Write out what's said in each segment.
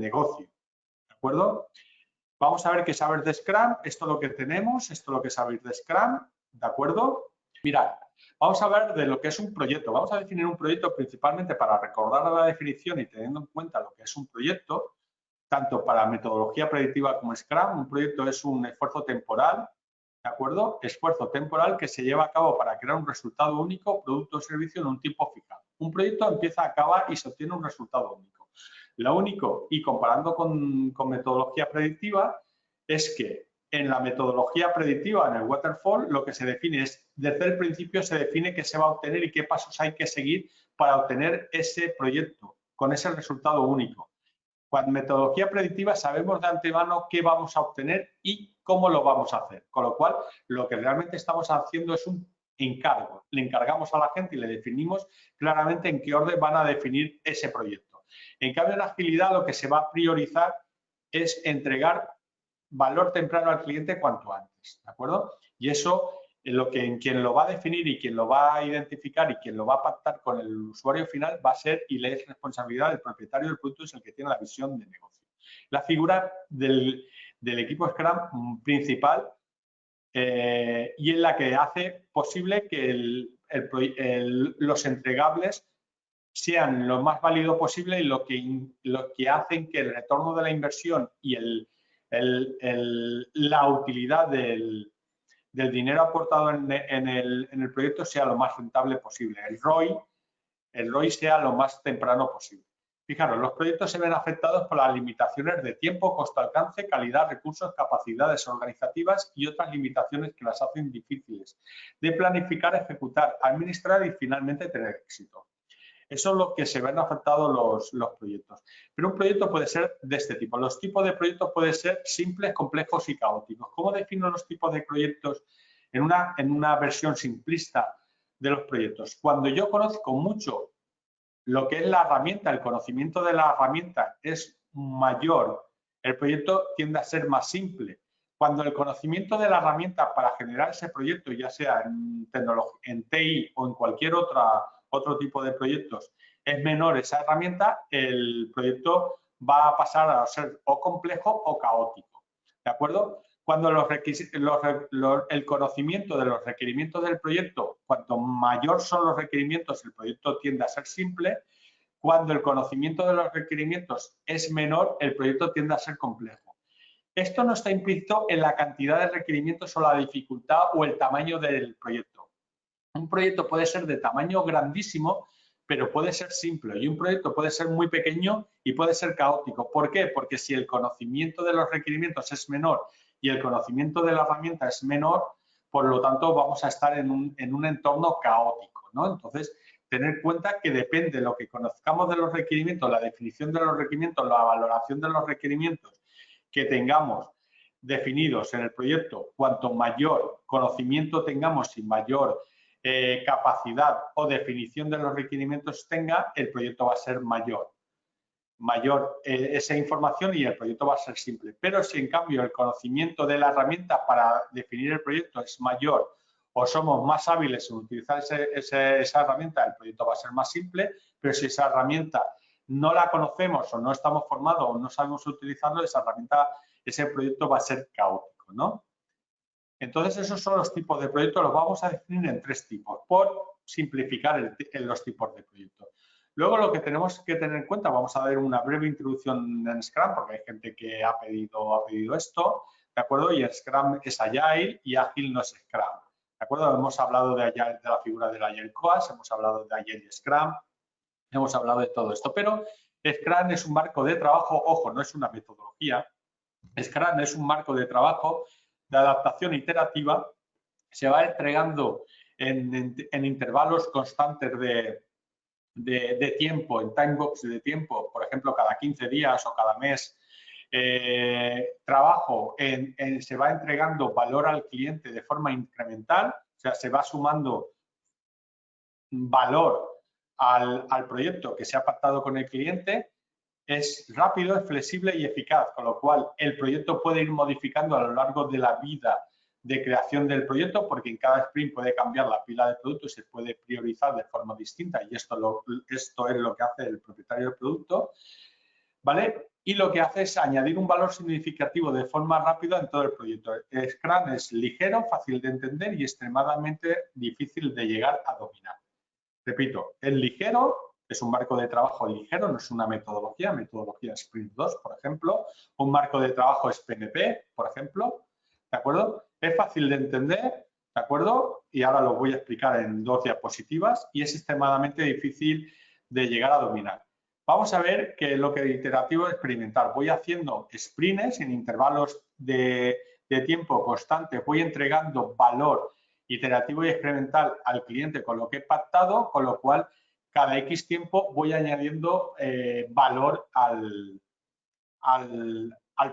negocio, ¿de acuerdo? Vamos a ver qué saber de Scrum, esto es lo que tenemos, esto es lo que saber de Scrum, ¿de acuerdo? Mirad, vamos a hablar de lo que es un proyecto. Vamos a definir un proyecto principalmente para recordar la definición y teniendo en cuenta lo que es un proyecto, tanto para metodología predictiva como Scrum. Un proyecto es un esfuerzo temporal, ¿de acuerdo? Esfuerzo temporal que se lleva a cabo para crear un resultado único, producto o servicio en un tiempo fijado. Un proyecto empieza a acabar y se obtiene un resultado único. Lo único, y comparando con metodología predictiva, es que en la metodología predictiva, en el Waterfall, lo que se define es, desde el principio se define qué se va a obtener y qué pasos hay que seguir para obtener ese proyecto con ese resultado único. Con metodología predictiva sabemos de antemano qué vamos a obtener y cómo lo vamos a hacer. Con lo cual, lo que realmente estamos haciendo es un encargo. Le encargamos a la gente y le definimos claramente en qué orden van a definir ese proyecto. En cambio, en agilidad lo que se va a priorizar es entregar valor temprano al cliente cuanto antes, ¿de acuerdo? Y eso, quien lo va a definir y quien lo va a identificar y quien lo va a pactar con el usuario final va a ser y le es responsabilidad del propietario del producto, es el que tiene la visión de negocio. La figura del equipo Scrum principal y en la que hace posible que los entregables sean lo más válido posible y lo que hacen que el retorno de la inversión y la utilidad del dinero aportado en el proyecto sea lo más rentable posible. El ROI sea lo más temprano posible. Fijaros, los proyectos se ven afectados por las limitaciones de tiempo, costo, alcance, calidad, recursos, capacidades organizativas y otras limitaciones que las hacen difíciles de planificar, ejecutar, administrar y finalmente tener éxito. Eso es lo que se ven afectados los proyectos. Pero un proyecto puede ser de este tipo. Los tipos de proyectos pueden ser simples, complejos y caóticos. ¿Cómo defino los tipos de proyectos en una versión simplista de los proyectos? Cuando yo conozco mucho lo que es la herramienta, el conocimiento de la herramienta es mayor, el proyecto tiende a ser más simple. Cuando el conocimiento de la herramienta para generar ese proyecto, ya sea en TI o en cualquier otro tipo de proyectos, es menor esa herramienta, el proyecto va a pasar a ser o complejo o caótico. ¿De acuerdo? Cuando el conocimiento de los requerimientos del proyecto, cuanto mayor son los requerimientos, el proyecto tiende a ser simple. Cuando el conocimiento de los requerimientos es menor, el proyecto tiende a ser complejo. Esto no está implícito en la cantidad de requerimientos o la dificultad o el tamaño del proyecto. Un proyecto puede ser de tamaño grandísimo, pero puede ser simple. Y un proyecto puede ser muy pequeño y puede ser caótico. ¿Por qué? Porque si el conocimiento de los requerimientos es menor y el conocimiento de la herramienta es menor, por lo tanto vamos a estar en un entorno caótico, ¿no? Entonces, tener en cuenta que depende de lo que conozcamos de los requerimientos, la definición de los requerimientos, la valoración de los requerimientos que tengamos definidos en el proyecto, cuanto mayor conocimiento tengamos y mayor capacidad o definición de los requerimientos tenga, el proyecto va a ser mayor esa información y el proyecto va a ser simple. Pero si en cambio el conocimiento de la herramienta para definir el proyecto es mayor o somos más hábiles en utilizar esa herramienta, el proyecto va a ser más simple, pero si esa herramienta no la conocemos o no estamos formados o no sabemos utilizarlo, ese proyecto va a ser caótico, ¿no? Entonces, esos son los tipos de proyectos, los vamos a definir en 3 tipos, por simplificar los tipos de proyectos. Luego, lo que tenemos que tener en cuenta, vamos a ver una breve introducción en Scrum, porque hay gente que ha pedido esto, ¿de acuerdo? Y Scrum es Agile y Agile no es Scrum, ¿de acuerdo? Hemos hablado de la figura del Agile Coach, hemos hablado de Agile y Scrum, hemos hablado de todo esto, pero Scrum es un marco de trabajo, ojo, no es una metodología, Scrum es un marco de trabajo de adaptación iterativa, se va entregando en intervalos constantes de tiempo, en time box de tiempo, por ejemplo, cada 15 días o cada mes, se va entregando valor al cliente de forma incremental, o sea, se va sumando valor al proyecto que se ha pactado con el cliente. Es rápido, es flexible y eficaz, con lo cual el proyecto puede ir modificando a lo largo de la vida de creación del proyecto, porque en cada sprint puede cambiar la pila de productos y se puede priorizar de forma distinta, y esto es lo que hace el propietario del producto, ¿vale? y lo que hace es añadir un valor significativo de forma rápida en todo el proyecto. El Scrum es ligero, fácil de entender y extremadamente difícil de llegar a dominar. Repito, es ligero, es un marco de trabajo ligero, no es una metodología Sprint 2, por ejemplo, un marco de trabajo es PNP, por ejemplo, ¿de acuerdo? Es fácil de entender, ¿de acuerdo? Y ahora lo voy a explicar en 2 diapositivas y es extremadamente difícil de llegar a dominar. Vamos a ver qué es lo que es iterativo experimental. Voy haciendo sprints en intervalos de tiempo constantes, voy entregando valor iterativo y experimental al cliente con lo que he pactado, con lo cual cada X tiempo voy añadiendo valor al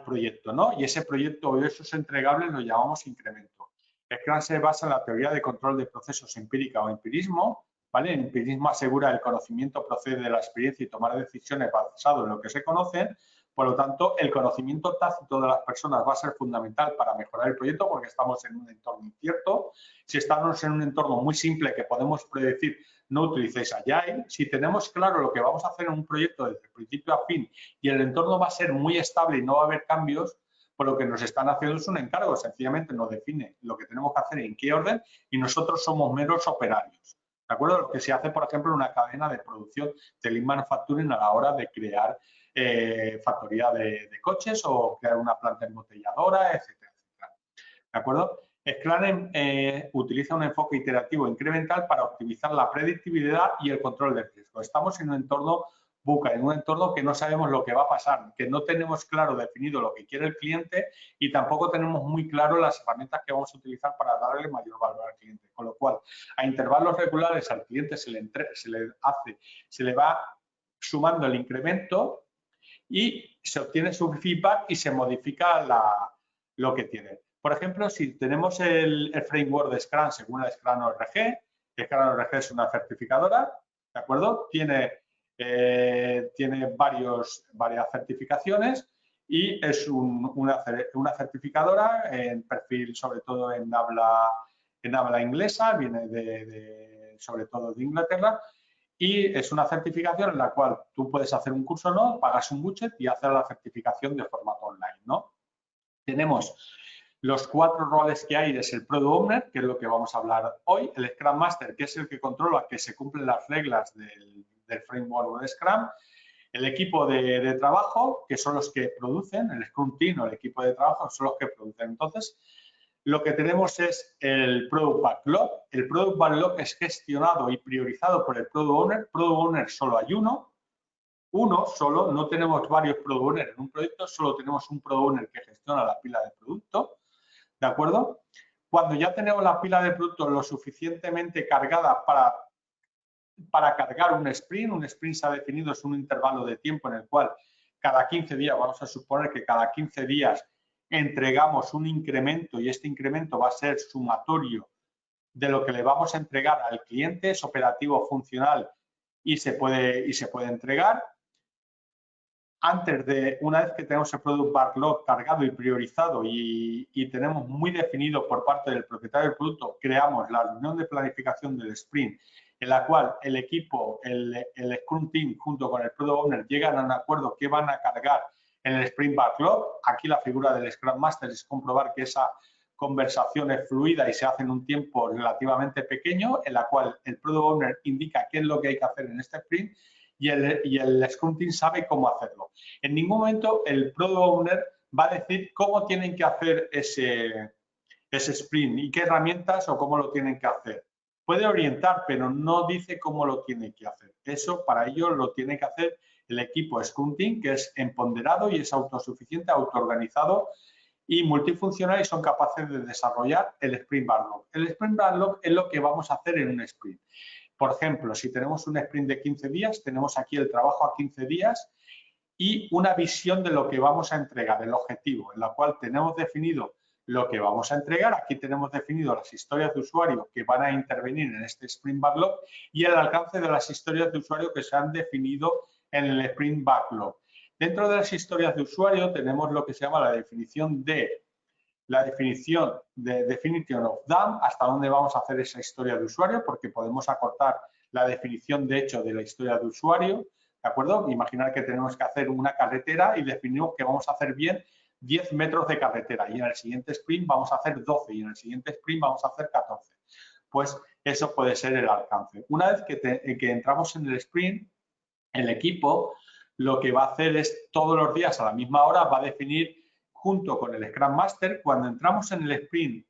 proyecto, ¿no? Y ese proyecto o esos entregables lo llamamos incremento. Scrum se basa en la teoría de control de procesos empírica o empirismo, ¿vale? El empirismo asegura el conocimiento procede de la experiencia y tomar decisiones basado en lo que se conoce. Por lo tanto, el conocimiento tácito de las personas va a ser fundamental para mejorar el proyecto porque estamos en un entorno incierto. Si estamos en un entorno muy simple que podemos predecir, no utilicéis Agile. Si tenemos claro lo que vamos a hacer en un proyecto desde el principio a fin y el entorno va a ser muy estable y no va a haber cambios, pues lo que nos están haciendo es un encargo. Sencillamente nos define lo que tenemos que hacer, en qué orden, y nosotros somos meros operarios. ¿De acuerdo? Lo que se hace, por ejemplo, en una cadena de producción de lean manufacturing a la hora de crear factoría de coches o crear una planta embotelladora, etcétera, etcétera. ¿De acuerdo? Scrum utiliza un enfoque iterativo incremental para optimizar la predictibilidad y el control del riesgo. Estamos en un entorno VUCA, en un entorno que no sabemos lo que va a pasar, que no tenemos claro definido lo que quiere el cliente y tampoco tenemos muy claro las herramientas que vamos a utilizar para darle mayor valor al cliente. Con lo cual, a intervalos regulares al cliente se le va sumando el incremento y se obtiene su feedback y se modifica lo que tiene. Por ejemplo, si tenemos el framework de Scrum según la Scrum ORG, Scrum ORG es una certificadora, ¿de acuerdo? Tiene varias certificaciones y es una certificadora en perfil sobre todo en habla inglesa, viene sobre todo de Inglaterra, y es una certificación en la cual tú puedes hacer un curso o no, pagas un budget y hacer la certificación de formato online, ¿no? Tenemos los 4 roles que hay, es el Product Owner, que es lo que vamos a hablar hoy, el Scrum Master, que es el que controla que se cumplen las reglas del framework de Scrum, el equipo de trabajo, que son los que producen, el Scrum Team o el equipo de trabajo son los que producen. Entonces, lo que tenemos es el Product Backlog. El Product Backlog es gestionado y priorizado por el Product Owner. Product Owner solo hay uno solo, no tenemos varios Product Owners en un proyecto, solo tenemos un Product Owner que gestiona la pila de producto, ¿de acuerdo? Cuando ya tenemos la pila de producto lo suficientemente cargada para cargar un sprint se ha definido, es un intervalo de tiempo en el cual cada 15 días, vamos a suponer que cada 15 días entregamos un incremento y este incremento va a ser sumatorio de lo que le vamos a entregar al cliente, es operativo, funcional y se puede entregar. Una vez que tenemos el Product Backlog cargado y priorizado y tenemos muy definido por parte del propietario del producto, creamos la reunión de planificación del sprint en la cual el equipo, el Scrum Team junto con el Product Owner llegan a un acuerdo que van a cargar en el Sprint Backlog. Aquí la figura del Scrum Master es comprobar que esa conversación es fluida y se hace en un tiempo relativamente pequeño, en la cual el Product Owner indica qué es lo que hay que hacer en este sprint y el Scrum Team sabe cómo hacerlo. En ningún momento el Product Owner va a decir cómo tienen que hacer ese sprint y qué herramientas o cómo lo tienen que hacer. Puede orientar, pero no dice cómo lo tiene que hacer. Eso para ello lo tiene que hacer el equipo Scrum Team, que es empoderado y es autosuficiente, autoorganizado y multifuncional y son capaces de desarrollar el Sprint Backlog. El Sprint Backlog es lo que vamos a hacer en un sprint. Por ejemplo, si tenemos un sprint de 15 días, tenemos aquí el trabajo a 15 días y una visión de lo que vamos a entregar, el objetivo, en la cual tenemos definido lo que vamos a entregar. Aquí tenemos definido las historias de usuario que van a intervenir en este Sprint Backlog y el alcance de las historias de usuario que se han definido en el Sprint Backlog. Dentro de las historias de usuario tenemos lo que se llama la definición de definition of done, hasta dónde vamos a hacer esa historia de usuario, porque podemos acortar la definición de hecho de la historia de usuario, ¿de acuerdo? Imaginar que tenemos que hacer una carretera y definimos que vamos a hacer bien 10 metros de carretera y en el siguiente sprint vamos a hacer 12 y en el siguiente sprint vamos a hacer 14. Pues eso puede ser el alcance. Una vez que entramos en el sprint, el equipo lo que va a hacer es todos los días a la misma hora va a definir junto con el Scrum Master, cuando entramos en el sprint,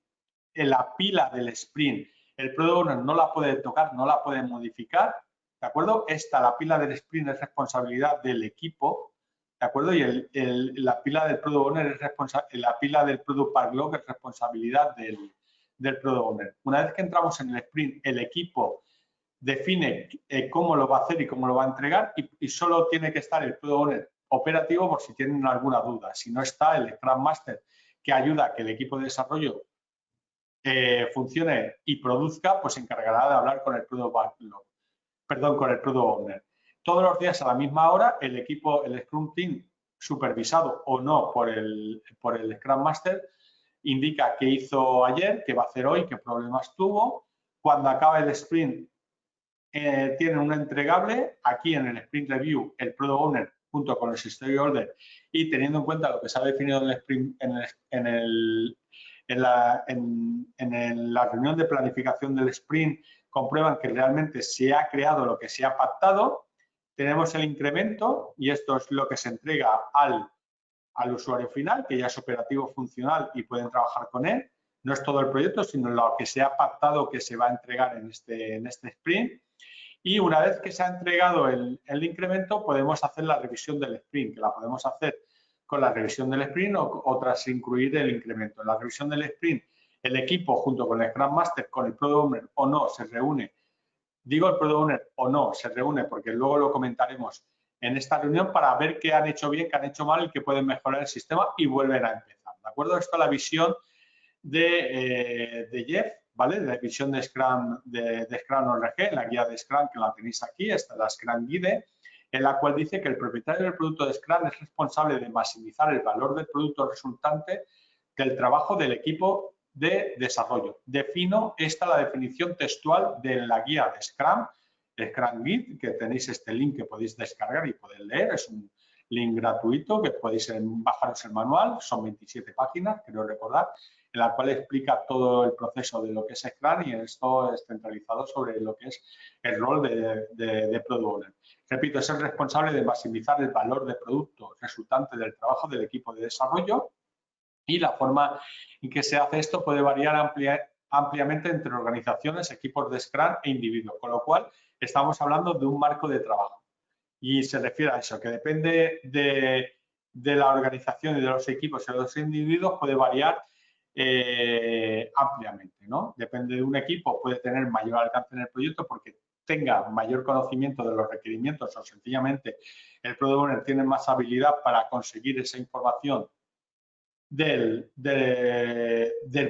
en la pila del sprint, el Product Owner no la puede tocar, no la puede modificar, ¿de acuerdo? La pila del sprint es responsabilidad del equipo, ¿de acuerdo? Y la pila del Product Owner es responsabilidad, la pila del Product Backlog es responsabilidad del Product Owner. Una vez que entramos en el sprint, el equipo define cómo lo va a hacer y cómo lo va a entregar y solo tiene que estar el Product Owner operativo por si tienen alguna duda. Si no está el Scrum Master que ayuda a que el equipo de desarrollo funcione y produzca, pues se encargará de hablar con el Product Backlog, perdón, con el Product Owner. Todos los días a la misma hora el equipo, el Scrum Team, supervisado o no por el Scrum Master, indica qué hizo ayer, qué va a hacer hoy, qué problemas tuvo. Cuando acaba el sprint, tienen un entregable. Aquí en el Sprint Review, el Product Owner junto con el Stakeholder y teniendo en cuenta lo que se ha definido en el sprint, en la reunión de planificación del sprint, comprueban que realmente se ha creado lo que se ha pactado. Tenemos el incremento y esto es lo que se entrega al usuario final, que ya es operativo funcional y pueden trabajar con él. No es todo el proyecto, sino lo que se ha pactado que se va a entregar en este sprint. Y una vez que se ha entregado el incremento, podemos hacer la revisión del sprint, que la podemos hacer con la revisión del sprint o tras incluir el incremento. En la revisión del sprint, el equipo junto con el Scrum Master, con el Product Owner o no, se reúne. Digo el Product Owner o no, se reúne porque luego lo comentaremos en esta reunión para ver qué han hecho bien, qué han hecho mal y qué pueden mejorar el sistema y vuelven a empezar. ¿De acuerdo? Esto es la visión de Jeff, ¿vale? De la visión de Scrum, de Scrum ORG, en la guía de Scrum que la tenéis aquí, esta es la Scrum Guide, en la cual dice que el propietario del producto de Scrum es responsable de maximizar el valor del producto resultante del trabajo del equipo de desarrollo. Defino la definición textual de la guía de Scrum Guide, que tenéis este link que podéis descargar y poder leer, es un link gratuito que podéis bajaros el manual, son 27 páginas, creo recordar, en la cual explica todo el proceso de lo que es Scrum y esto es centralizado sobre lo que es el rol de Product Owner. Repito, es el responsable de maximizar el valor de producto resultante del trabajo del equipo de desarrollo y la forma en que se hace esto puede variar ampliamente entre organizaciones, equipos de Scrum e individuos, con lo cual estamos hablando de un marco de trabajo. Y se refiere a eso, que depende de la organización y de los equipos y de los individuos, puede variar ampliamente, ¿no? Depende de un equipo, puede tener mayor alcance en el proyecto porque tenga mayor conocimiento de los requerimientos o sencillamente el Product Owner tiene más habilidad para conseguir esa información del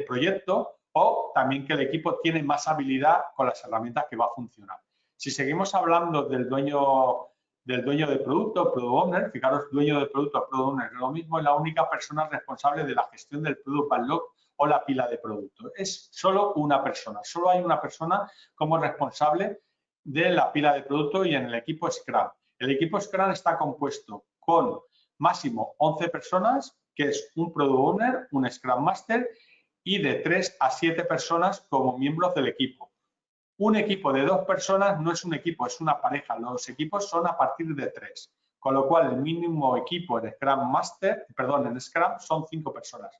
proyecto o también que el equipo tiene más habilidad con las herramientas que va a funcionar. Si seguimos hablando del dueño de producto, Product Owner, fijaros, dueño de producto, Product Owner, es lo mismo, es la única persona responsable de la gestión del Product Backlog o la pila de producto. Es solo una persona, solo hay una persona como responsable de la pila de producto y en el equipo Scrum. El equipo Scrum está compuesto con máximo 11 personas, que es un Product Owner, un Scrum Master y de 3 a 7 personas como miembros del equipo. Un equipo de 2 personas no es un equipo, es una pareja. Los equipos son a partir de 3, con lo cual el mínimo equipo en en Scrum son 5 personas.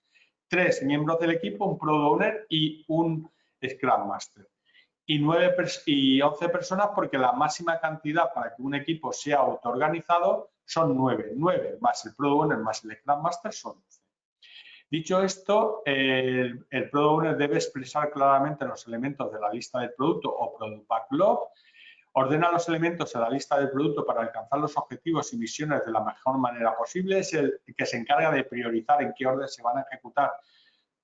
3 miembros del equipo, un Product Owner y un Scrum Master. Y 11 personas porque la máxima cantidad para que un equipo sea autoorganizado son 9. 9 más el Product Owner más el Scrum Master son 11. Dicho esto, el Product Owner debe expresar claramente los elementos de la lista del producto o Product Backlog, ordena los elementos en la lista del producto para alcanzar los objetivos y misiones de la mejor manera posible, es el que se encarga de priorizar en qué orden se van a ejecutar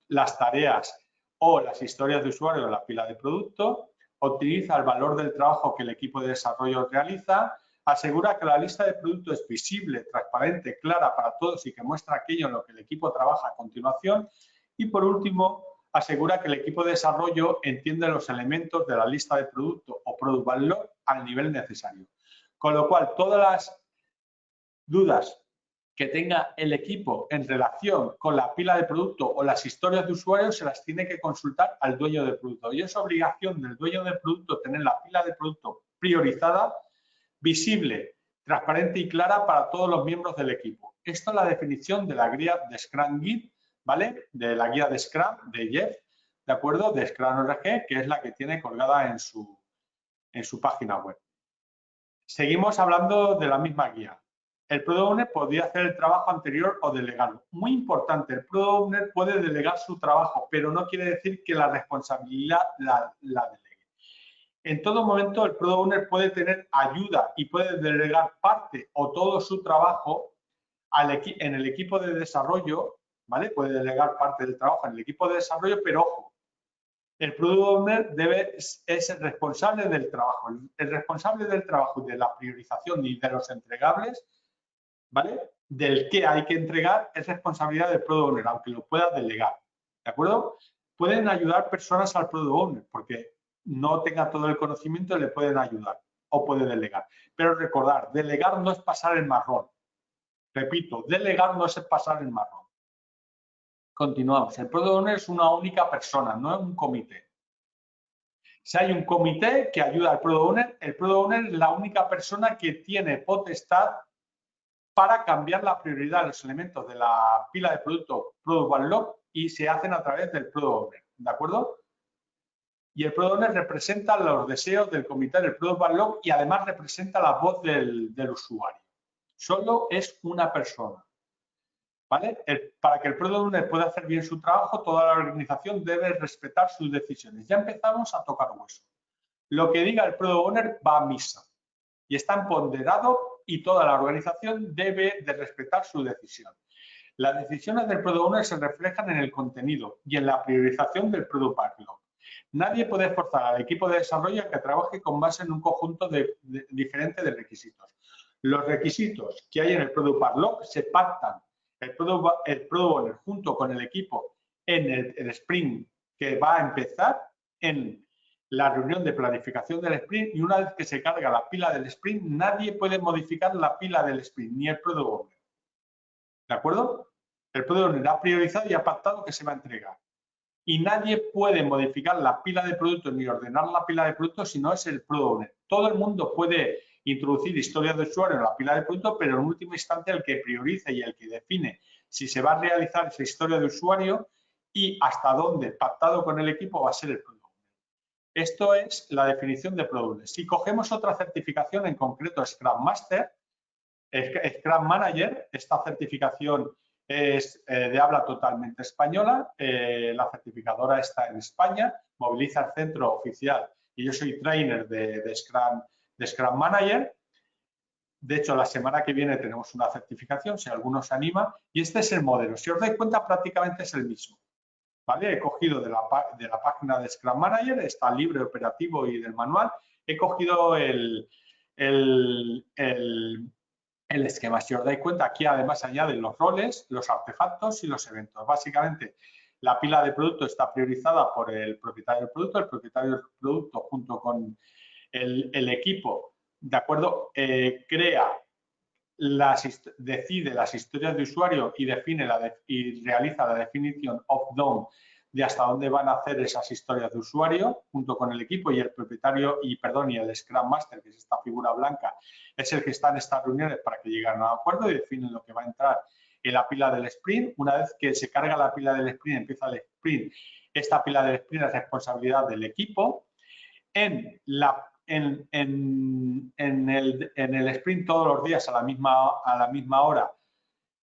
las tareas o las historias de usuario en la pila de producto, optimiza el valor del trabajo que el equipo de desarrollo realiza, asegura que la lista de producto es visible, transparente, clara para todos y que muestra aquello en lo que el equipo trabaja a continuación. Y por último, asegura que el equipo de desarrollo entiende los elementos de la lista de producto o Product Backlog al nivel necesario. Con lo cual, todas las dudas que tenga el equipo en relación con la pila de producto o las historias de usuario se las tiene que consultar al dueño del producto. Y es obligación del dueño del producto tener la pila de producto priorizada, visible, transparente y clara para todos los miembros del equipo. Esta es la definición de la guía de Scrum Guide, ¿vale? De la guía de Scrum de Jeff, ¿de acuerdo? De Scrum ORG, que es la que tiene colgada en su página web. Seguimos hablando de la misma guía. El Product Owner podría hacer el trabajo anterior o delegarlo. Muy importante, el Product Owner puede delegar su trabajo, pero no quiere decir que la responsabilidad la delegue. En todo momento, el Product Owner puede tener ayuda y puede delegar parte o todo su trabajo en el equipo de desarrollo, ¿vale? Puede delegar parte del trabajo en el equipo de desarrollo, pero ojo, el Product Owner es el responsable del trabajo. El responsable del trabajo y de la priorización y de los entregables, ¿vale? Del que hay que entregar es responsabilidad del Product Owner, aunque lo pueda delegar, ¿de acuerdo? Pueden ayudar personas al Product Owner, porque no tenga todo el conocimiento, le pueden ayudar o puede delegar. Pero recordar, delegar no es pasar el marrón. Repito, delegar no es pasar el marrón. Continuamos. El Product Owner es una única persona, no es un comité. Si hay un comité que ayuda al Product Owner, el Product Owner es la única persona que tiene potestad para cambiar la prioridad de los elementos de la pila de producto Product Backlog y se hacen a través del Product Owner, ¿de acuerdo? Y el Product Owner representa los deseos del comité del Product Backlog y además representa la voz del usuario. Solo es una persona, ¿vale? Para que el Product Owner pueda hacer bien su trabajo, toda la organización debe respetar sus decisiones. Ya empezamos a tocar hueso. Lo que diga el Product Owner va a misa y está empoderado y toda la organización debe de respetar su decisión. Las decisiones del Product Owner se reflejan en el contenido y en la priorización del Product Backlog. Nadie puede forzar al equipo de desarrollo a que trabaje con base en un conjunto diferente de requisitos. Los requisitos que hay en el Product Backlog se pactan el Product Owner junto con el equipo en el sprint que va a empezar en la reunión de planificación del sprint y una vez que se carga la pila del sprint, nadie puede modificar la pila del sprint, ni el Product Owner. ¿De acuerdo? El Product Owner ha priorizado y ha pactado que se va a entregar. Y nadie puede modificar la pila de productos ni ordenar la pila de productos si no es el Product Owner. Todo el mundo puede introducir historias de usuario en la pila de productos, pero en última instancia el que prioriza y el que define si se va a realizar esa historia de usuario y hasta dónde, pactado con el equipo, va a ser el Product Owner. Esto es la definición de Product Owner. Si cogemos otra certificación, en concreto Scrum Master, Scrum Manager, esta certificación es de habla totalmente española, la certificadora está en España, moviliza el centro oficial y yo soy trainer de Scrum Manager. De hecho, la semana que viene tenemos una certificación, si alguno se anima, y este es el modelo. Si os dais cuenta, prácticamente es el mismo. ¿Vale? He cogido de la página de Scrum Manager, está libre, operativo y del manual, he cogido el esquema. Si os dais cuenta, aquí además añaden los roles, los artefactos y los eventos. Básicamente, la pila de producto está priorizada por el propietario del producto. El propietario del producto, junto con el equipo, ¿de acuerdo? Decide las historias de usuario y y realiza la definición of-down de hasta dónde van a hacer esas historias de usuario junto con el equipo y el propietario y el Scrum Master, que es esta figura blanca, es el que está en estas reuniones para que lleguen a un acuerdo y definen lo que va a entrar en la pila del sprint. Una vez que se carga la pila del sprint, empieza el sprint. Esta pila del sprint es responsabilidad del equipo. En el sprint todos los días a la misma hora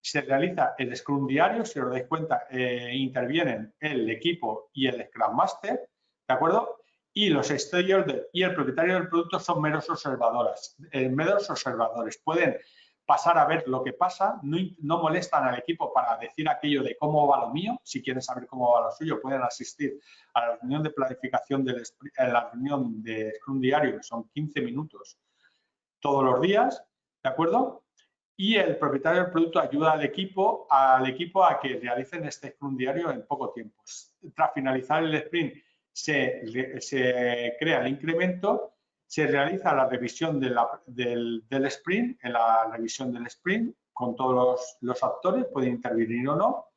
se realiza el Scrum diario, si os dais cuenta, intervienen el equipo y el Scrum Master, ¿de acuerdo? Y los stakeholders y el propietario del producto son meros observadores. Pueden pasar a ver lo que pasa, no molestan al equipo para decir aquello de cómo va lo mío. Si quieren saber cómo va lo suyo, pueden asistir a la reunión de planificación la reunión de Scrum diario, que son 15 minutos todos los días, ¿de acuerdo? Y el propietario del producto ayuda al equipo a que realicen este Scrum diario en poco tiempo. Tras finalizar el sprint, se crea el incremento, se realiza la revisión del sprint, en la revisión del sprint, con todos los actores, pueden intervenir o no,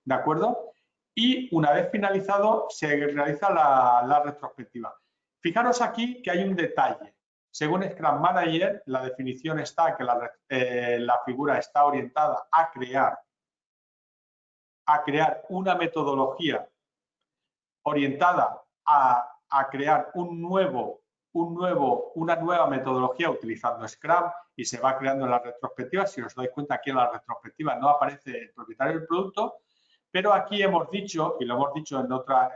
¿de acuerdo? Y una vez finalizado, se realiza la retrospectiva. Fijaros aquí que hay un detalle. Según Scrum Manager, la definición está que la figura está orientada a crear una metodología orientada a crear una nueva metodología utilizando Scrum, y se va creando en la retrospectiva. Si os dais cuenta, aquí en la retrospectiva no aparece el propietario del producto, pero aquí hemos dicho, y lo hemos dicho en otra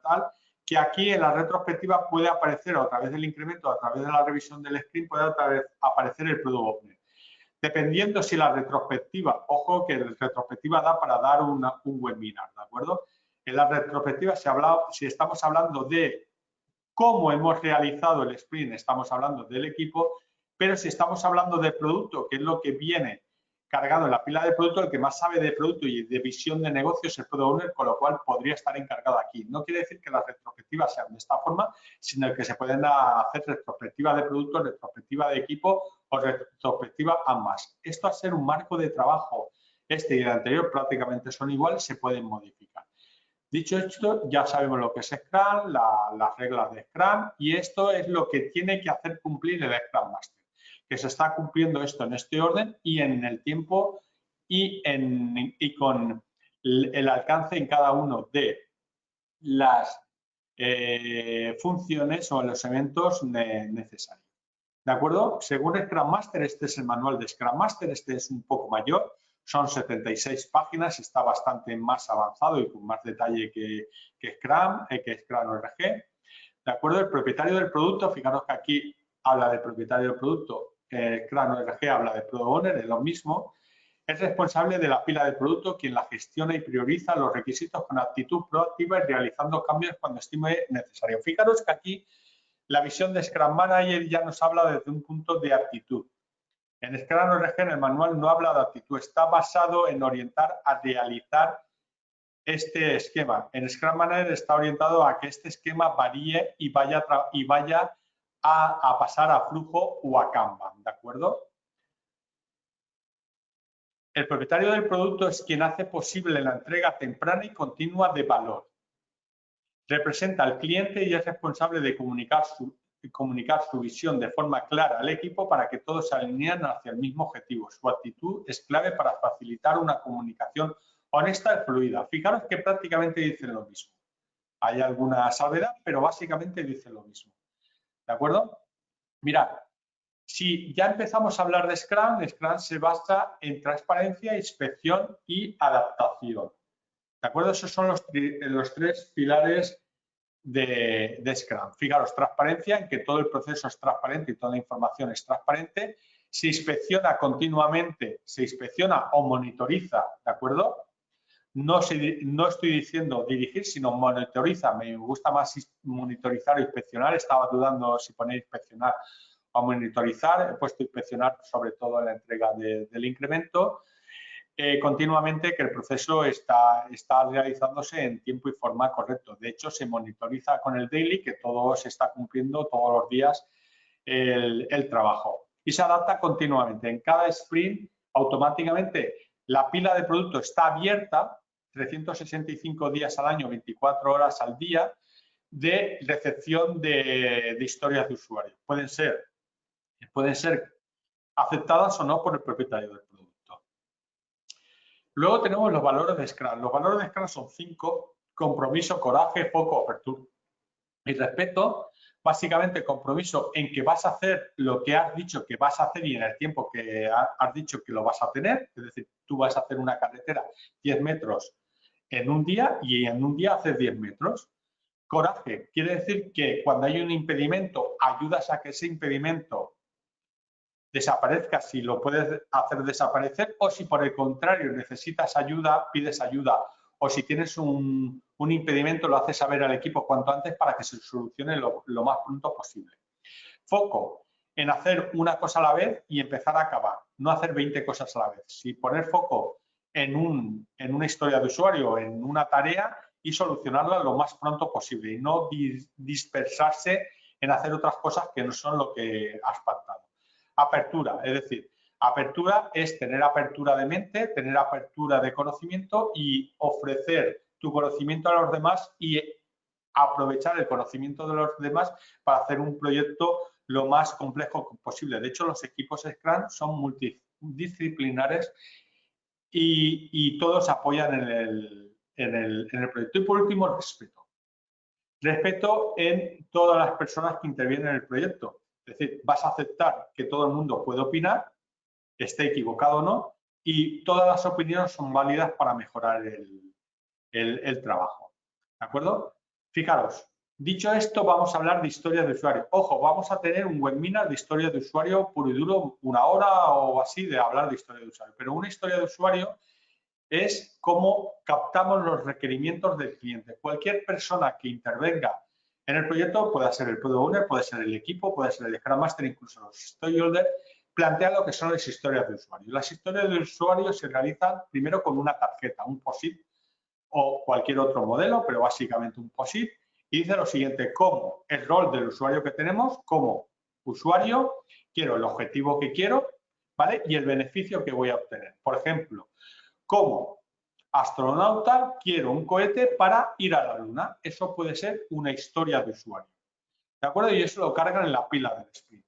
tal, que aquí en la retrospectiva puede aparecer a través del incremento, a través de la revisión del sprint, puede aparecer el Product Owner. Dependiendo si la retrospectiva, ojo que la retrospectiva da para dar un webinar, ¿de acuerdo? En la retrospectiva, si estamos hablando de cómo hemos realizado el sprint, estamos hablando del equipo, pero si estamos hablando de producto, que es lo que viene cargado en la pila de producto, el que más sabe de producto y de visión de negocio es el Product Owner, con lo cual podría estar encargado aquí. No quiere decir que las retrospectivas sean de esta forma, sino que se pueden hacer retrospectiva de producto, retrospectiva de equipo o retrospectiva ambas. Esto, al ser un marco de trabajo, este y el anterior prácticamente son iguales, se pueden modificar. Dicho esto, ya sabemos lo que es Scrum, las reglas de Scrum, y esto es lo que tiene que hacer cumplir el Scrum Master, que se está cumpliendo esto en este orden y en el tiempo y con el alcance en cada uno de las funciones o los eventos necesarios. ¿De acuerdo? Según Scrum Master, este es el manual de Scrum Master, este es un poco mayor, son 76 páginas, está bastante más avanzado y con más detalle que Scrum ORG. ¿De acuerdo? El propietario del producto, fijaros que aquí habla del propietario del producto, Scrum ORG habla de Product Owner, es lo mismo. Es responsable de la pila de producto, quien la gestiona y prioriza los requisitos con actitud proactiva y realizando cambios cuando estime necesario. Fijaros que aquí la visión de Scrum Manager ya nos habla desde un punto de actitud. En Scrum ORG, en el manual, no habla de actitud, está basado en orientar a realizar este esquema. En Scrum Manager está orientado a que este esquema varíe y vaya a pasar a flujo o a Kanban, ¿de acuerdo? El propietario del producto es quien hace posible la entrega temprana y continua de valor. Representa al cliente y es responsable de comunicar su visión de forma clara al equipo para que todos se alineen hacia el mismo objetivo. Su actitud es clave para facilitar una comunicación honesta y fluida. Fijaros que prácticamente dicen lo mismo. Hay alguna salvedad, pero básicamente dicen lo mismo. ¿De acuerdo? Mirad, si ya empezamos a hablar de Scrum, Scrum se basa en transparencia, inspección y adaptación. ¿De acuerdo? Esos son los tres pilares de Scrum. Fijaros, transparencia, en que todo el proceso es transparente y toda la información es transparente. Se inspecciona continuamente, se inspecciona o monitoriza, ¿de acuerdo? No estoy diciendo dirigir, sino monitoriza. Me gusta más monitorizar o inspeccionar. Estaba dudando si poner inspeccionar o monitorizar. He puesto inspeccionar sobre todo en la entrega del incremento. Continuamente que el proceso está realizándose en tiempo y forma correcto. De hecho, se monitoriza con el daily que todo se está cumpliendo todos los días el trabajo. Y se adapta continuamente. En cada sprint, automáticamente, la pila de producto está abierta 365 días al año, 24 horas al día, de recepción de historias de usuario. Pueden ser aceptadas o no por el propietario del producto. Luego tenemos los valores de Scrum. Los valores de Scrum son 5: compromiso, coraje, foco, apertura y respeto. Básicamente, compromiso en que vas a hacer lo que has dicho que vas a hacer y en el tiempo que has dicho que lo vas a tener. Es decir, tú vas a hacer una carretera 10 metros en un día y en un día haces 10 metros. Coraje quiere decir que cuando hay un impedimento, ayudas a que ese impedimento desaparezca si lo puedes hacer desaparecer, o si por el contrario necesitas ayuda, pides ayuda, o si tienes un impedimento, lo haces saber al equipo cuanto antes para que se solucione lo más pronto posible. Foco en hacer una cosa a la vez y empezar a acabar, no hacer 20 cosas a la vez. Si poner foco en una historia de usuario, en una tarea, y solucionarla lo más pronto posible y no dispersarse en hacer otras cosas que no son lo que has pactado. Apertura, es decir, apertura es tener apertura de mente, tener apertura de conocimiento y ofrecer tu conocimiento a los demás y aprovechar el conocimiento de los demás para hacer un proyecto lo más complejo posible. De hecho, los equipos Scrum son multidisciplinares y todos apoyan en el proyecto. Y por último, el respeto. Respeto en todas las personas que intervienen en el proyecto. Es decir, vas a aceptar que todo el mundo puede opinar, esté equivocado o no, y todas las opiniones son válidas para mejorar el trabajo. ¿De acuerdo? Fijaros, dicho esto, vamos a hablar de historias de usuario. Ojo, vamos a tener un webinar de historia de usuario puro y duro, 1 hora o así de hablar de historia de usuario. Pero una historia de usuario es cómo captamos los requerimientos del cliente. Cualquier persona que intervenga en el proyecto, puede ser el Product Owner, puede ser el equipo, puede ser el Scrum Master, incluso los stakeholders, plantean lo que son las historias de usuario. Las historias de usuario se realizan primero con una tarjeta, un POSIT o cualquier otro modelo, pero básicamente un POSIT, y dice lo siguiente: como el rol del usuario que tenemos, como usuario, quiero el objetivo que quiero, ¿vale? Y el beneficio que voy a obtener. Por ejemplo, como astronauta, quiero un cohete para ir a la Luna. Eso puede ser una historia de usuario. ¿De acuerdo? Y eso lo cargan en la pila del sprint.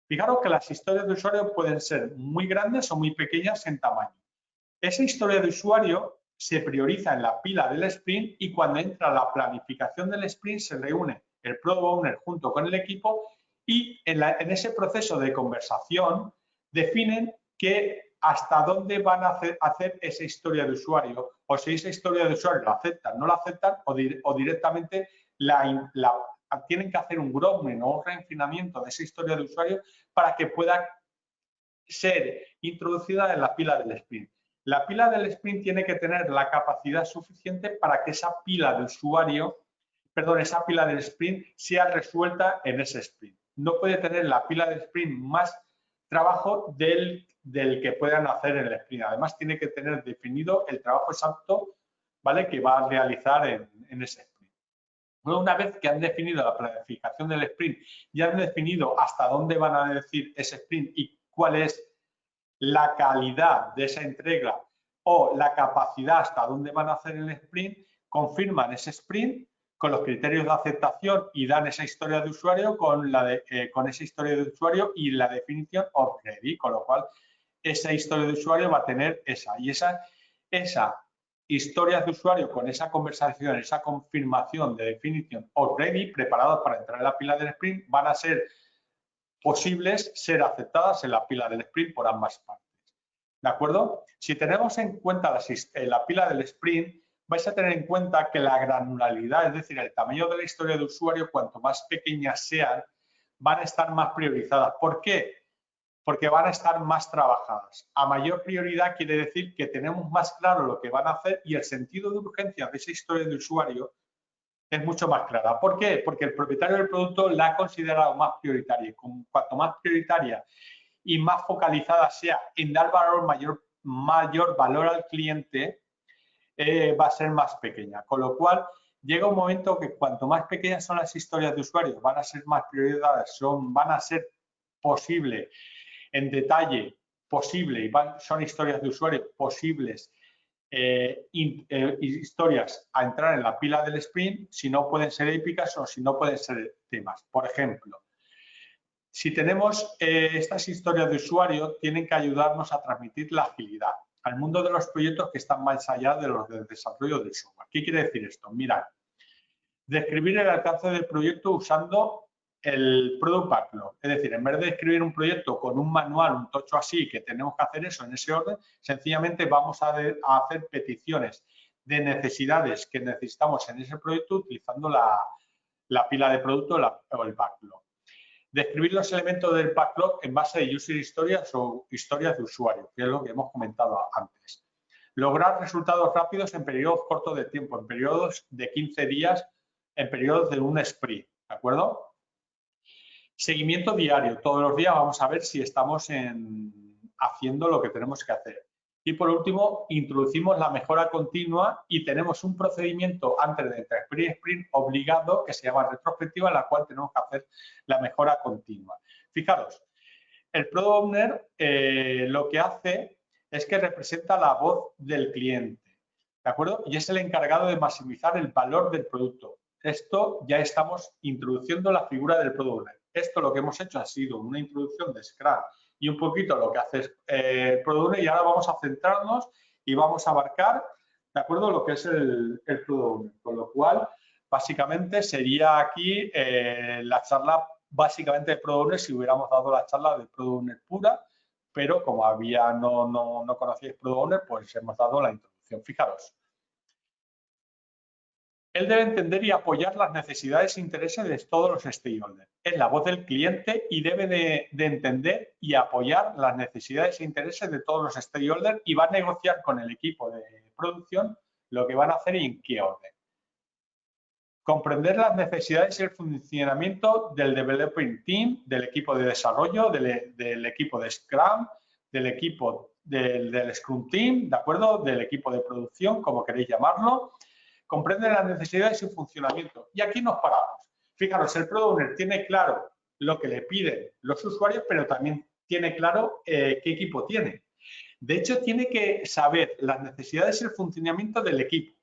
Fijaros que las historias de usuario pueden ser muy grandes o muy pequeñas en tamaño. Esa historia de usuario se prioriza en la pila del sprint y cuando entra la planificación del sprint se reúne el Product Owner junto con el equipo y en ese proceso de conversación definen que hasta dónde van a hacer esa historia de usuario, o si esa historia de usuario la aceptan, no la aceptan, o directamente tienen que hacer un growment o un refinamiento de esa historia de usuario para que pueda ser introducida en la pila del sprint. La pila del sprint tiene que tener la capacidad suficiente para que esa pila de usuario, esa pila del sprint sea resuelta en ese sprint. No puede tener la pila del sprint más trabajo del que puedan hacer en el sprint. Además, tiene que tener definido el trabajo exacto, ¿vale?, que va a realizar en ese sprint. Una vez que han definido la planificación del sprint y han definido hasta dónde van a decir ese sprint y cuál es la calidad de esa entrega o la capacidad hasta dónde van a hacer el sprint, confirman ese sprint con los criterios de aceptación y dan esa historia de usuario con esa historia de usuario y la definición of ready, con lo cual esa historia de usuario va a tener esa historias de usuario con esa conversación, esa confirmación de definición already preparados para entrar en la pila del sprint, van a ser posibles ser aceptadas en la pila del sprint por ambas partes. ¿De acuerdo? Si tenemos en cuenta la pila del sprint, vais a tener en cuenta que la granularidad, es decir, el tamaño de la historia de usuario, cuanto más pequeñas sean, van a estar más priorizadas. ¿Por qué? Porque van a estar más trabajadas. A mayor prioridad quiere decir que tenemos más claro lo que van a hacer y el sentido de urgencia de esa historia de usuario es mucho más clara. ¿Por qué? Porque el propietario del producto la ha considerado más prioritaria. Y cuanto más prioritaria y más focalizada sea en dar mayor valor al cliente, va a ser más pequeña. Con lo cual, llega un momento que cuanto más pequeñas son las historias de usuarios, van a ser más prioridades, van a ser posible en detalle posible y son historias de usuario posibles, historias a entrar en la pila del sprint, si no pueden ser épicas o si no pueden ser temas. Por ejemplo, si tenemos estas historias de usuario, tienen que ayudarnos a transmitir la agilidad al mundo de los proyectos que están más allá de los del desarrollo del software. ¿Qué quiere decir esto? Mirad, describir el alcance del proyecto usando el Product Backlog. Es decir, en vez de escribir un proyecto con un manual, un tocho así, que tenemos que hacer eso en ese orden, sencillamente vamos a hacer peticiones de necesidades que necesitamos en ese proyecto utilizando la pila de producto o el backlog. Describir los elementos del backlog en base a user historias o historias de usuario, que es lo que hemos comentado antes. Lograr resultados rápidos en periodos cortos de tiempo, en periodos de 15 días, en periodos de un sprint, ¿de acuerdo? Seguimiento diario. Todos los días vamos a ver si estamos haciendo lo que tenemos que hacer. Y por último, introducimos la mejora continua y tenemos un procedimiento antes de entre sprint y sprint obligado que se llama retrospectiva, en la cual tenemos que hacer la mejora continua. Fijaros, el Product Owner lo que hace es que representa la voz del cliente, ¿de acuerdo? Y es el encargado de maximizar el valor del producto. Esto ya estamos introduciendo la figura del Product Owner. Esto lo que hemos hecho ha sido una introducción de Scrum y un poquito lo que hace el Product Owner, y ahora vamos a centrarnos y vamos a abarcar, ¿de acuerdo?, lo que es el Product Owner. Con lo cual, básicamente sería aquí la charla básicamente de Product Owner si hubiéramos dado la charla de Product Owner pura, pero como no conocíais Product Owner, pues hemos dado la introducción. Fijaros. Él debe entender y apoyar las necesidades e intereses de todos los stakeholders. Es la voz del cliente y debe de entender y apoyar las necesidades e intereses de todos los stakeholders y va a negociar con el equipo de producción lo que van a hacer y en qué orden. Comprender las necesidades y el funcionamiento del developing team, del equipo de desarrollo, del equipo de Scrum, del equipo del Scrum Team, ¿de acuerdo? Del equipo de producción, como queréis llamarlo. Comprende las necesidades y funcionamiento. Y aquí nos paramos. Fijaros, el Product Owner tiene claro lo que le piden los usuarios, pero también tiene claro qué equipo tiene. De hecho, tiene que saber las necesidades y el funcionamiento del equipo.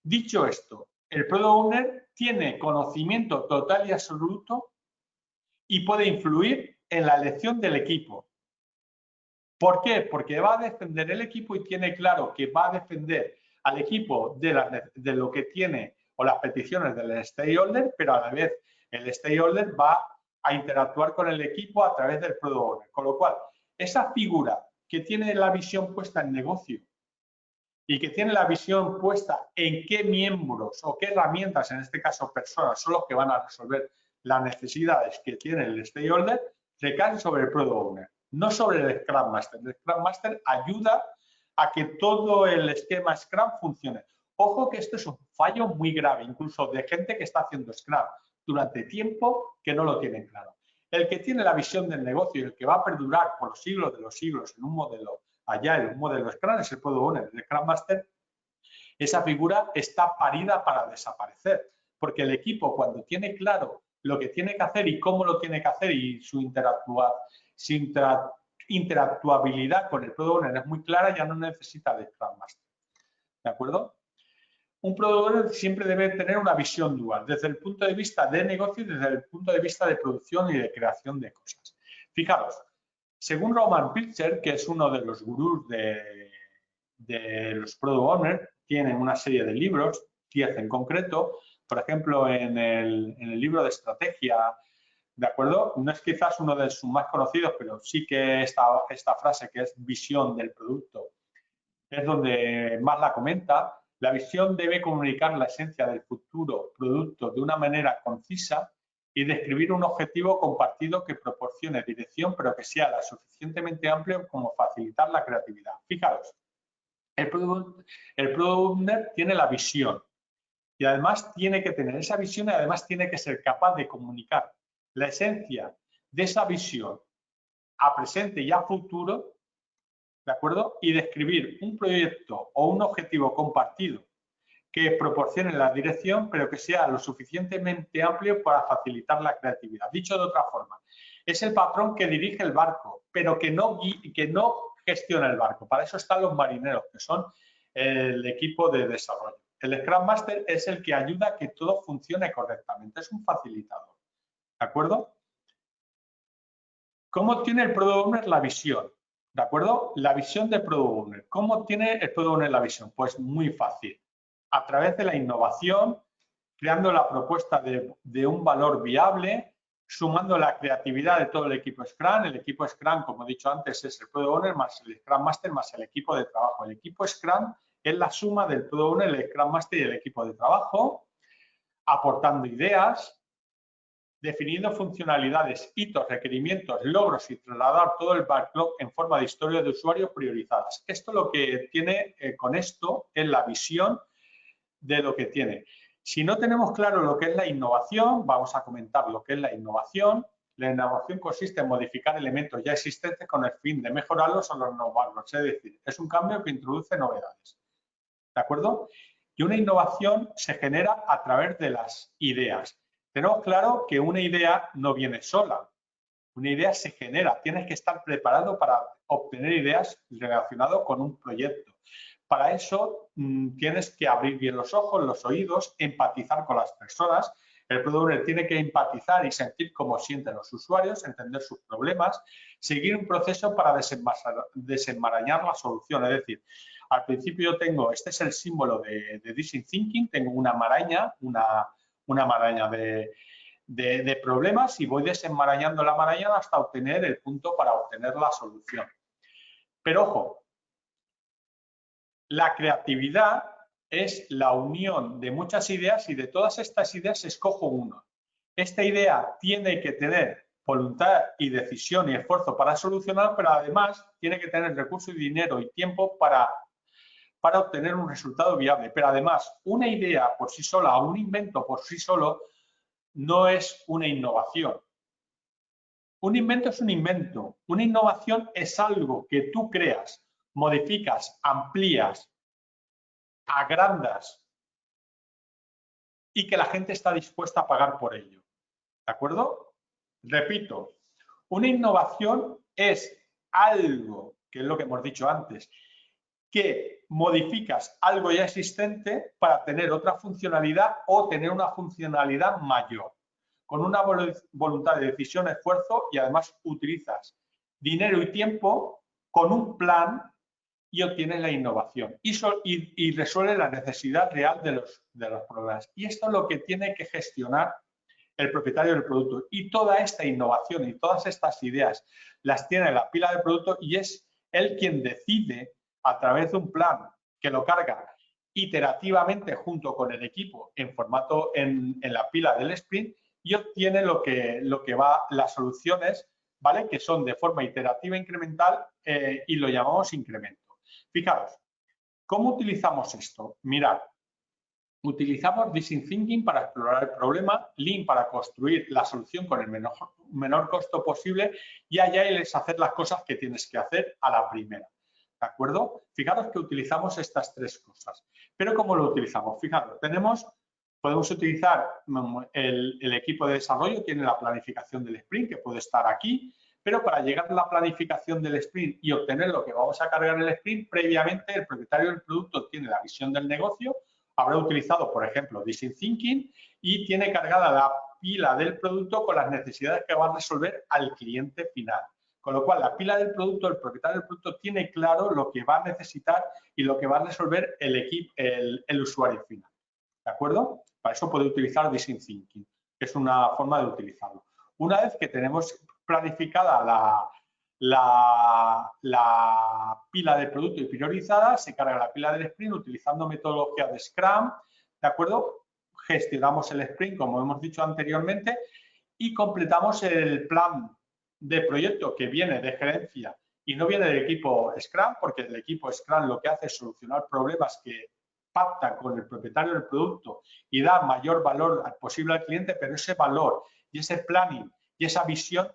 Dicho esto, el Product Owner tiene conocimiento total y absoluto y puede influir en la elección del equipo. ¿Por qué? Porque va a defender el equipo y tiene claro que va a defender al equipo de lo que tiene o las peticiones del stakeholder, pero a la vez el stakeholder va a interactuar con el equipo a través del Product Owner. Con lo cual, esa figura que tiene la visión puesta en negocio y que tiene la visión puesta en qué miembros o qué herramientas, en este caso personas, son los que van a resolver las necesidades que tiene el stakeholder, recae sobre el Product Owner, no sobre el Scrum Master. El Scrum Master ayuda a que todo el esquema Scrum funcione. Ojo que esto es un fallo muy grave, incluso de gente que está haciendo Scrum durante tiempo que no lo tienen claro. El que tiene la visión del negocio y el que va a perdurar por los siglos de los siglos en un modelo Agile, un modelo Scrum, es el Product Owner, el Scrum Master. Esa figura está parida para desaparecer, porque el equipo, cuando tiene claro lo que tiene que hacer y cómo lo tiene que hacer y su interactuabilidad con el Product Owner es muy clara, ya no necesita de Scrum Master. ¿De acuerdo? Un Product Owner siempre debe tener una visión dual, desde el punto de vista de negocio y desde el punto de vista de producción y de creación de cosas. Fijaros, según Roman Pilcher, que es uno de los gurús de los Product Owners, tienen una serie de libros, 10 en concreto. Por ejemplo, en el libro de estrategia, ¿de acuerdo? No es quizás uno de sus más conocidos, pero sí que esta frase que es visión del producto es donde más la comenta. La visión debe comunicar la esencia del futuro producto de una manera concisa y describir un objetivo compartido que proporcione dirección, pero que sea lo suficientemente amplio como facilitar la creatividad. Fijaros, el Product Owner tiene la visión y además tiene que tener esa visión y además tiene que ser capaz de comunicar la esencia de esa visión a presente y a futuro, ¿de acuerdo? Y describir un proyecto o un objetivo compartido que proporcione la dirección, pero que sea lo suficientemente amplio para facilitar la creatividad. Dicho de otra forma, es el patrón que dirige el barco, pero que no gestiona el barco. Para eso están los marineros, que son el equipo de desarrollo. El Scrum Master es el que ayuda a que todo funcione correctamente. Es un facilitador. ¿De acuerdo? ¿Cómo tiene el Product Owner la visión? ¿De acuerdo? La visión del Product Owner. ¿Cómo tiene el Product Owner la visión? Pues muy fácil. A través de la innovación, creando la propuesta de un valor viable, sumando la creatividad de todo el equipo Scrum. El equipo Scrum, como he dicho antes, es el Product Owner más el Scrum Master más el equipo de trabajo. El equipo Scrum es la suma del Product Owner, el Scrum Master y el equipo de trabajo, aportando ideas, definiendo funcionalidades, hitos, requerimientos, logros y trasladar todo el backlog en forma de historias de usuario priorizadas. Esto lo que tiene con esto es la visión de lo que tiene. Si no tenemos claro lo que es la innovación, vamos a comentar lo que es la innovación. La innovación consiste en modificar elementos ya existentes con el fin de mejorarlos o renovarlos, es decir, es un cambio que introduce novedades. ¿De acuerdo? Y una innovación se genera a través de las ideas. Tenemos claro que una idea no viene sola. Una idea se genera. Tienes que estar preparado para obtener ideas relacionadas con un proyecto. Para eso tienes que abrir bien los ojos, los oídos, empatizar con las personas. El producto tiene que empatizar y sentir cómo sienten los usuarios, entender sus problemas, seguir un proceso para desenmarañar la solución. Es decir, al principio yo tengo, este es el símbolo de Design Thinking, tengo una maraña de problemas y voy desenmarañando la maraña hasta obtener el punto para obtener la solución. Pero ojo, la creatividad es la unión de muchas ideas y de todas estas ideas escojo una. Esta idea tiene que tener voluntad y decisión y esfuerzo para solucionar, pero además tiene que tener recursos y dinero y tiempo para obtener un resultado viable. Pero además, una idea por sí sola o un invento por sí solo no es una innovación. Un invento es un invento. Una innovación es algo que tú creas, modificas, amplías, agrandas y que la gente está dispuesta a pagar por ello. ¿De acuerdo? Repito, una innovación es algo, que es lo que hemos dicho antes, que modificas algo ya existente para tener otra funcionalidad o tener una funcionalidad mayor, con una voluntad de decisión, esfuerzo y además utilizas dinero y tiempo con un plan y obtienes la innovación y resuelve la necesidad real de los problemas. Y esto es lo que tiene que gestionar el propietario del producto. Y toda esta innovación y todas estas ideas las tiene en la pila del producto y es él quien decide a través de un plan que lo carga iterativamente junto con el equipo en formato en la pila del sprint y obtiene lo que va las soluciones, ¿vale? Que son de forma iterativa incremental y lo llamamos incremento. Fijaros, ¿cómo utilizamos esto? Mirad, utilizamos Design Thinking para explorar el problema, Lean para construir la solución con el menor costo posible y Agile es hacer las cosas que tienes que hacer a la primera. ¿De acuerdo? Fijaros que utilizamos estas tres cosas. Pero ¿cómo lo utilizamos? Fijaros, podemos utilizar el equipo de desarrollo, tiene la planificación del sprint, que puede estar aquí, pero para llegar a la planificación del sprint y obtener lo que vamos a cargar en el sprint, previamente el propietario del producto tiene la visión del negocio, habrá utilizado, por ejemplo, Design Thinking y tiene cargada la pila del producto con las necesidades que va a resolver al cliente final. Con lo cual, la pila del producto, el propietario del producto tiene claro lo que va a necesitar y lo que va a resolver el usuario final. ¿De acuerdo? Para eso puede utilizar Design Thinking, que es una forma de utilizarlo. Una vez que tenemos planificada la pila de producto y priorizada, se carga la pila del sprint utilizando metodología de Scrum, ¿de acuerdo? Gestionamos el sprint, como hemos dicho anteriormente, y completamos el plan de proyecto que viene de gerencia y no viene del equipo Scrum, porque el equipo Scrum lo que hace es solucionar problemas que pacta con el propietario del producto y da mayor valor posible al cliente, pero ese valor y ese planning y esa visión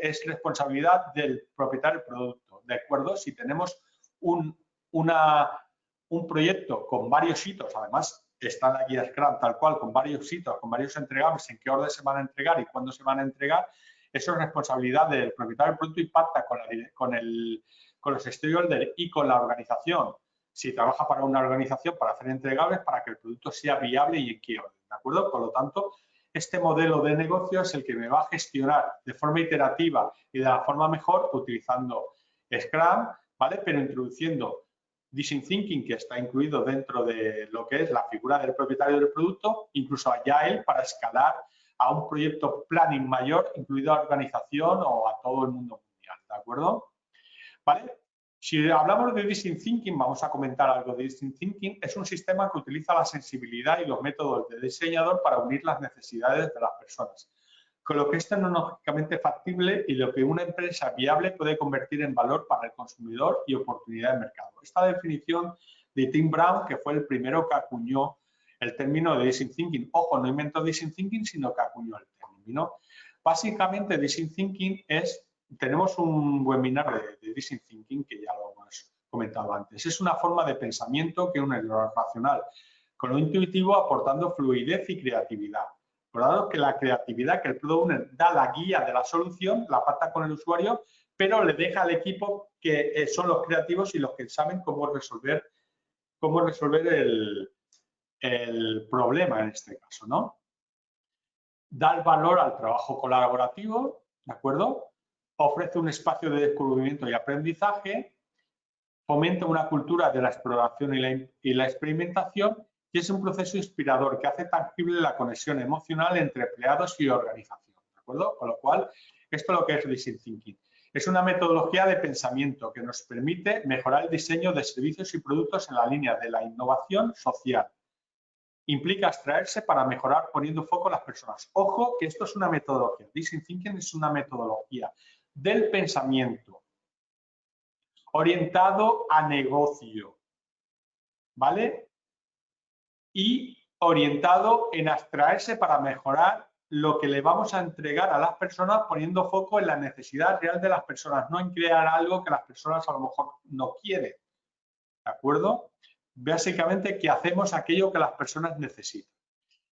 es responsabilidad del propietario del producto, ¿de acuerdo? Si tenemos un proyecto con varios hitos, además está en la guía Scrum tal cual, con varios hitos, con varios entregables, en qué orden se van a entregar y cuándo se van a entregar, eso es responsabilidad del propietario del producto y pacta con los stakeholders y con la organización. Si trabaja para una organización para hacer entregables para que el producto sea viable y en qué orden, ¿de acuerdo? Por lo tanto, este modelo de negocio es el que me va a gestionar de forma iterativa y de la forma mejor utilizando Scrum, ¿vale? Pero introduciendo Design Thinking, que está incluido dentro de lo que es la figura del propietario del producto, incluso Agile para escalar a un proyecto planning mayor, incluido a la organización o a todo el mundo mundial, ¿de acuerdo? ¿Vale? Si hablamos de Design Thinking, vamos a comentar algo de Design Thinking. Es un sistema que utiliza la sensibilidad y los métodos del diseñador para unir las necesidades de las personas, con lo que es tecnológicamente factible y lo que una empresa viable puede convertir en valor para el consumidor y oportunidad de mercado. Esta definición de Tim Brown, que fue el primero que acuñó el término de Design Thinking. Ojo, no inventó Design Thinking, sino que acuñó el término. Básicamente, Design Thinking tenemos un webinar de Design Thinking que ya lo hemos comentado antes. Es una forma de pensamiento que une lo racional con lo intuitivo, aportando fluidez y creatividad. Por lo que la creatividad, que el Product Owner da la guía de la solución, la pacta con el usuario, pero le deja al equipo que son los creativos y los que saben cómo resolver el problema en este caso, ¿no? Dar valor al trabajo colaborativo, ¿de acuerdo? Ofrece un espacio de descubrimiento y aprendizaje, fomenta una cultura de la exploración y la experimentación y es un proceso inspirador que hace tangible la conexión emocional entre empleados y organización, ¿de acuerdo? Con lo cual, esto es lo que es Design Thinking. Es una metodología de pensamiento que nos permite mejorar el diseño de servicios y productos en la línea de la innovación social. Implica abstraerse para mejorar poniendo foco en las personas. Ojo que esto es una metodología. Design Thinking es una metodología del pensamiento orientado a negocio, ¿vale? Y orientado en abstraerse para mejorar lo que le vamos a entregar a las personas poniendo foco en la necesidad real de las personas, no en crear algo que las personas a lo mejor no quieren, ¿de acuerdo? Básicamente que hacemos aquello que las personas necesitan.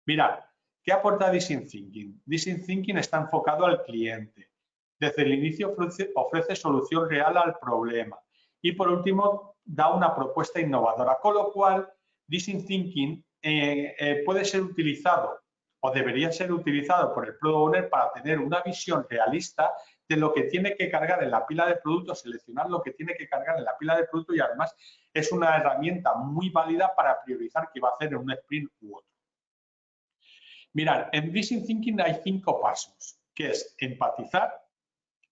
Mirad, ¿qué aporta Design Thinking? Design Thinking está enfocado al cliente. Desde el inicio ofrece solución real al problema. Y por último, da una propuesta innovadora, con lo cual Design Thinking puede ser utilizado o debería ser utilizado por el Product Owner para tener una visión realista de lo que tiene que cargar en la pila de productos, seleccionar lo que tiene que cargar en la pila de productos y además es una herramienta muy válida para priorizar qué va a hacer en un sprint u otro. Mirad, en Design Thinking hay 5 pasos, que es empatizar,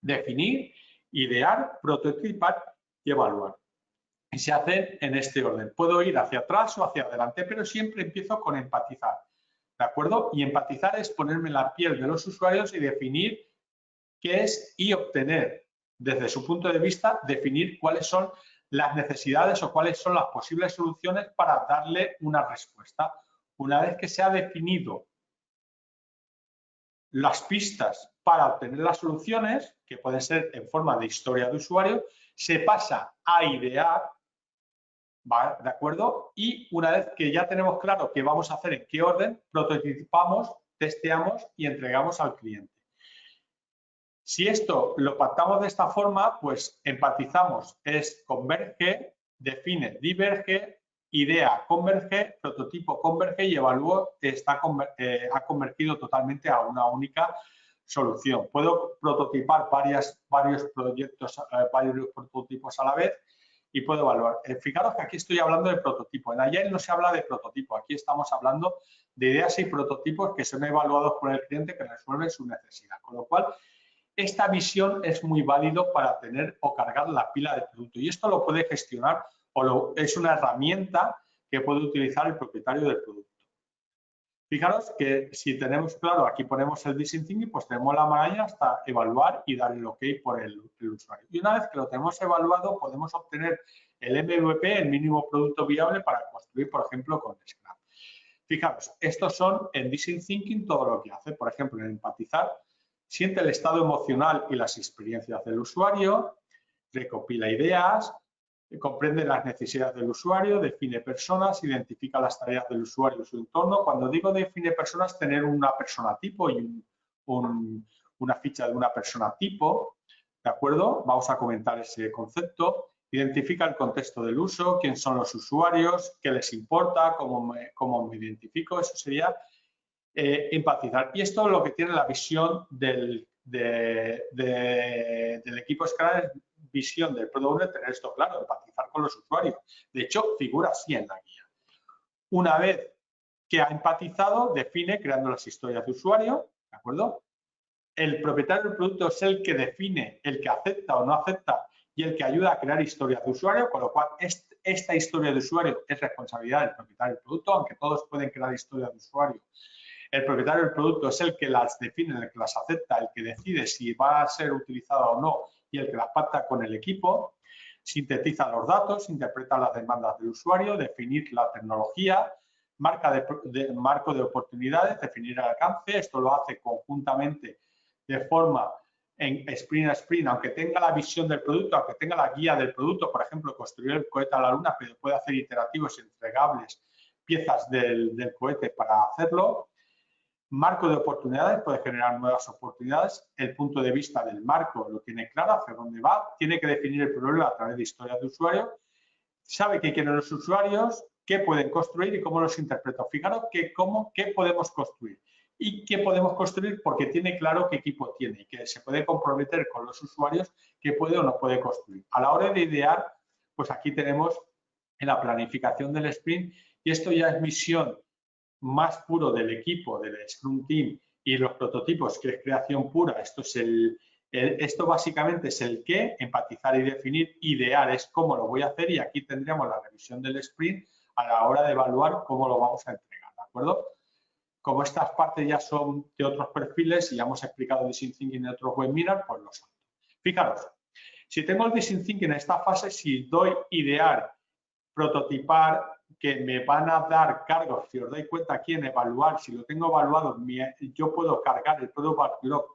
definir, idear, prototipar y evaluar. Y se hacen en este orden. Puedo ir hacia atrás o hacia adelante, pero siempre empiezo con empatizar, ¿de acuerdo? Y empatizar es ponerme en la piel de los usuarios y definir qué es y obtener, desde su punto de vista, definir cuáles son las necesidades o cuáles son las posibles soluciones para darle una respuesta. Una vez que se ha definido las pistas para obtener las soluciones, que pueden ser en forma de historia de usuario, se pasa a idear, ¿vale? ¿De acuerdo? Y una vez que ya tenemos claro qué vamos a hacer, en qué orden, prototipamos, testeamos y entregamos al cliente. Si esto lo pactamos de esta forma, pues empatizamos, es converge, define, diverge, idea, converge, prototipo, converge y evalúo, ha convergido totalmente a una única solución. Puedo prototipar varios proyectos, varios prototipos a la vez y puedo evaluar. Fijaros que aquí estoy hablando de prototipo. En Agile no se habla de prototipo. Aquí estamos hablando de ideas y prototipos que son evaluados por el cliente que resuelven su necesidad. Con lo cual, esta visión es muy válido para tener o cargar la pila de producto y esto lo puede gestionar es una herramienta que puede utilizar el propietario del producto. Fijaros que si tenemos claro, aquí ponemos el Design Thinking, pues tenemos la maraña hasta evaluar y dar el OK por el usuario. Y una vez que lo tenemos evaluado, podemos obtener el MVP, el mínimo producto viable para construir, por ejemplo, con Scrum. Fijaros, estos son en Design Thinking todo lo que hace. Por ejemplo, en empatizar, siente el estado emocional y las experiencias del usuario, recopila ideas, comprende las necesidades del usuario, define personas, identifica las tareas del usuario y su entorno. Cuando digo define personas, tener una persona tipo y una ficha de una persona tipo, ¿de acuerdo? Vamos a comentar ese concepto. Identifica el contexto del uso, quién son los usuarios, qué les importa, cómo me identifico, eso sería empatizar. Y esto es lo que tiene la visión del equipo Scrum, es visión del Product Owner, tener esto claro, empatizar con los usuarios. De hecho, figura así en la guía. Una vez que ha empatizado, define creando las historias de usuario, ¿de acuerdo? El propietario del producto es el que define, el que acepta o no acepta y el que ayuda a crear historias de usuario, con lo cual esta historia de usuario es responsabilidad del propietario del producto, aunque todos pueden crear historias de usuario. El propietario del producto es el que las define, el que las acepta, el que decide si va a ser utilizada o no y el que las pacta con el equipo. Sintetiza los datos, interpreta las demandas del usuario, definir la tecnología, marco de oportunidades, definir el alcance. Esto lo hace conjuntamente de forma en sprint a sprint, aunque tenga la visión del producto, aunque tenga la guía del producto, por ejemplo, construir el cohete a la luna, pero puede hacer iterativos entregables, piezas del cohete para hacerlo. Marco de oportunidades, puede generar nuevas oportunidades. El punto de vista del marco lo tiene claro, hacia dónde va. Tiene que definir el problema a través de historias de usuario. Sabe qué quieren los usuarios, qué pueden construir y cómo los interpreto. Fijaros qué podemos construir y qué podemos construir porque tiene claro qué equipo tiene y que se puede comprometer con los usuarios qué puede o no puede construir. A la hora de idear, pues aquí tenemos en la planificación del sprint y esto ya es misión más puro del equipo, del Scrum Team y los prototipos, que es creación pura. Esto básicamente es el qué, empatizar y definir. Idear es cómo lo voy a hacer y aquí tendríamos la revisión del sprint a la hora de evaluar cómo lo vamos a entregar, ¿de acuerdo? Como estas partes ya son de otros perfiles y ya hemos explicado Design Thinking en otros webinars, pues lo salto. Fijaros, si tengo el Design Thinking en esta fase, si doy idear, prototipar, que me van a dar cargos, si os dais cuenta aquí en evaluar, si lo tengo evaluado, yo puedo cargar el Product Backlog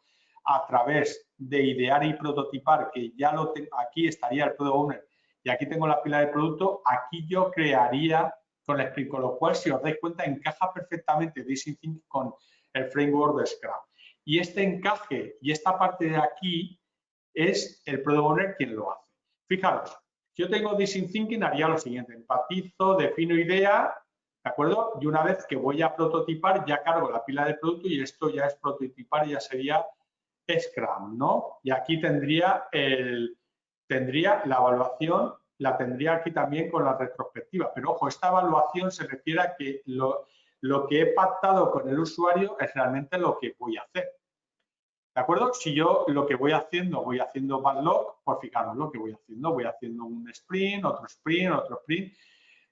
a través de idear y prototipar, que ya lo tengo, aquí estaría el Product Owner y aquí tengo la pila de producto, aquí yo crearía con el sprint, con lo cual, si os dais cuenta, encaja perfectamente Design Thinking con el framework de Scrum. Y este encaje y esta parte de aquí es el Product Owner quien lo hace. Fijaros, yo tengo Design Thinking, haría lo siguiente, empatizo, defino idea, ¿de acuerdo? Y una vez que voy a prototipar, ya cargo la pila de producto y esto ya es prototipar, ya sería Scrum, ¿no? Y aquí tendría la evaluación, la tendría aquí también con la retrospectiva. Pero ojo, esta evaluación se refiere a que lo que he pactado con el usuario es realmente lo que voy a hacer. ¿De acuerdo? Si yo lo que voy haciendo backlog, pues fijaros lo que voy haciendo un sprint, otro sprint,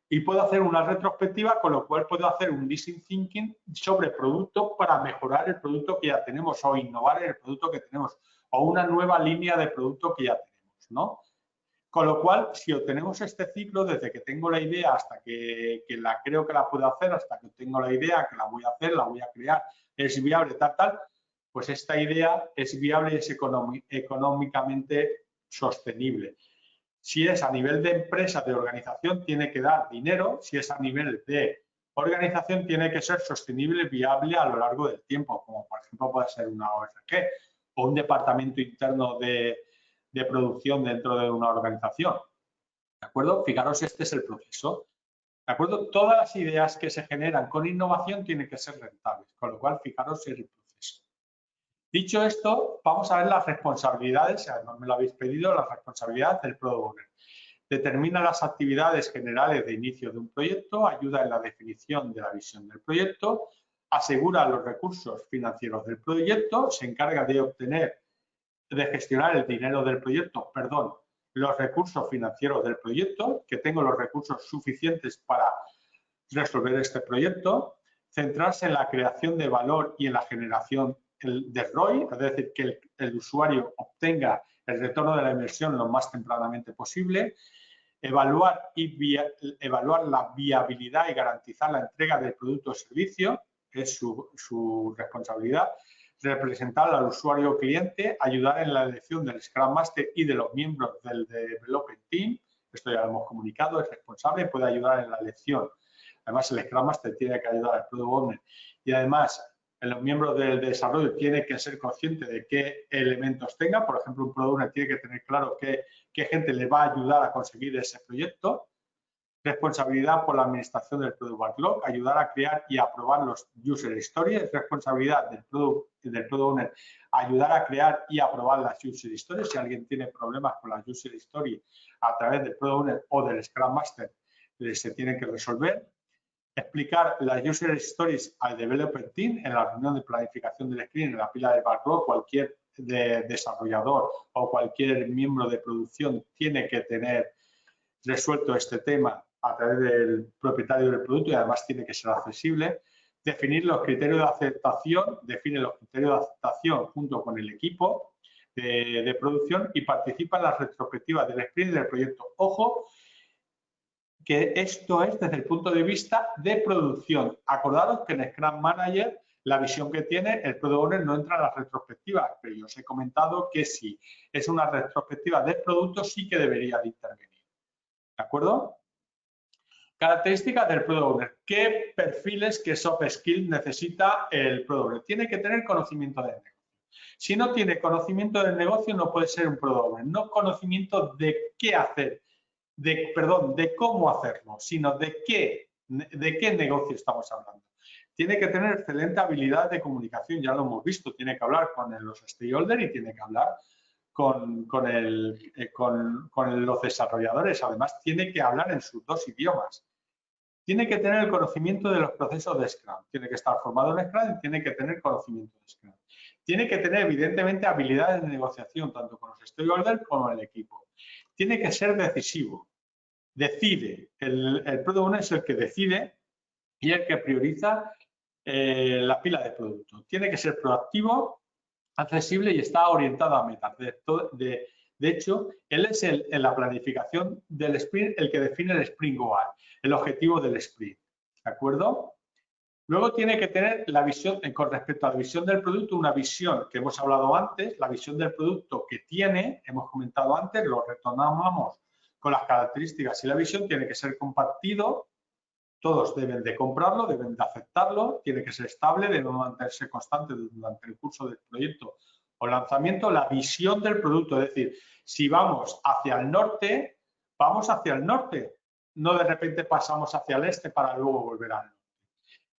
y puedo hacer una retrospectiva, con lo cual puedo hacer un design thinking sobre producto para mejorar el producto que ya tenemos o innovar en el producto que tenemos o una nueva línea de producto que ya tenemos, ¿no? Con lo cual, si obtenemos este ciclo, desde que tengo la idea hasta que creo que la puedo hacer, hasta que tengo la idea que la voy a hacer, la voy a crear, es viable, tal, pues esta idea es viable y es económicamente sostenible. Si es a nivel de empresa, de organización, tiene que dar dinero. Si es a nivel de organización, tiene que ser sostenible, viable a lo largo del tiempo, como por ejemplo puede ser una ONG o un departamento interno de producción dentro de una organización. ¿De acuerdo? Fijaros, este es el proceso. ¿De acuerdo? Todas las ideas que se generan con innovación tienen que ser rentables, con lo cual fijaros el proceso. Dicho esto, vamos a ver las responsabilidades, no me lo habéis pedido, las responsabilidades del Product Owner. Determina las actividades generales de inicio de un proyecto, ayuda en la definición de la visión del proyecto, asegura los recursos financieros del proyecto, se encarga de gestionar el dinero del proyecto, los recursos financieros del proyecto, que tengo los recursos suficientes para resolver este proyecto, centrarse en la creación de valor y en la generación de ROI, es decir, que el usuario obtenga el retorno de la inversión lo más tempranamente posible, evaluar la viabilidad y garantizar la entrega del producto o servicio, es su responsabilidad, representar al usuario o cliente, ayudar en la elección del Scrum Master y de los miembros del Development Team, esto ya lo hemos comunicado, es responsable, puede ayudar en la elección. Además, el Scrum Master tiene que ayudar al Product Owner y además los miembros del desarrollo tienen que ser conscientes de qué elementos tenga. Por ejemplo, un Product Owner tiene que tener claro qué gente le va a ayudar a conseguir ese proyecto. Responsabilidad por la administración del Product Backlog, ayudar a crear y aprobar los User Stories. Responsabilidad del Product Owner, ayudar a crear y aprobar las User Stories. Si alguien tiene problemas con las User Stories a través del Product Owner o del Scrum Master, se tienen que resolver. Explicar las User Stories al Developer Team en la reunión de planificación del sprint, en la pila de backlog. Cualquier desarrollador o cualquier miembro de producción tiene que tener resuelto este tema a través del propietario del producto y además tiene que ser accesible. Definir los criterios de aceptación, define los criterios de aceptación junto con el equipo de producción y participa en las retrospectivas del sprint del proyecto. Ojo, que esto es desde el punto de vista de producción. Acordaros que en Scrum Manager la visión que tiene, el Product Owner no entra en las retrospectivas, pero yo os he comentado que si es una retrospectiva del producto, sí que debería de intervenir. ¿De acuerdo? Características del Product Owner. ¿Qué perfiles, qué soft skills necesita el Product Owner? Tiene que tener conocimiento del negocio. Si no tiene conocimiento del negocio, no puede ser un Product Owner. No conocimiento de qué hacer, de cómo hacerlo, sino de qué negocio estamos hablando. Tiene que tener excelente habilidad de comunicación, ya lo hemos visto, tiene que hablar con los stakeholders y tiene que hablar con los desarrolladores. Además, tiene que hablar en sus dos idiomas. Tiene que tener el conocimiento de los procesos de Scrum. Tiene que estar formado en Scrum y tiene que tener conocimiento de Scrum. Tiene que tener, evidentemente, habilidades de negociación, tanto con los stakeholders como con el equipo. Tiene que ser decisivo. Decide. El Product Owner es el que decide y el que prioriza la pila de productos. Tiene que ser proactivo, accesible y está orientado a metas. De hecho, él es en la planificación del sprint el que define el sprint goal, el objetivo del sprint. ¿De acuerdo? Luego tiene que tener la visión, con respecto a la visión del producto, una visión que hemos hablado antes, la visión del producto que tiene, hemos comentado antes, lo retomamos con las características y la visión, tiene que ser compartido. Todos deben de comprarlo, deben de aceptarlo, tiene que ser estable, debe mantenerse constante durante el curso del proyecto o lanzamiento. La visión del producto, es decir, si vamos hacia el norte, vamos hacia el norte, no de repente pasamos hacia el este para luego volver al norte.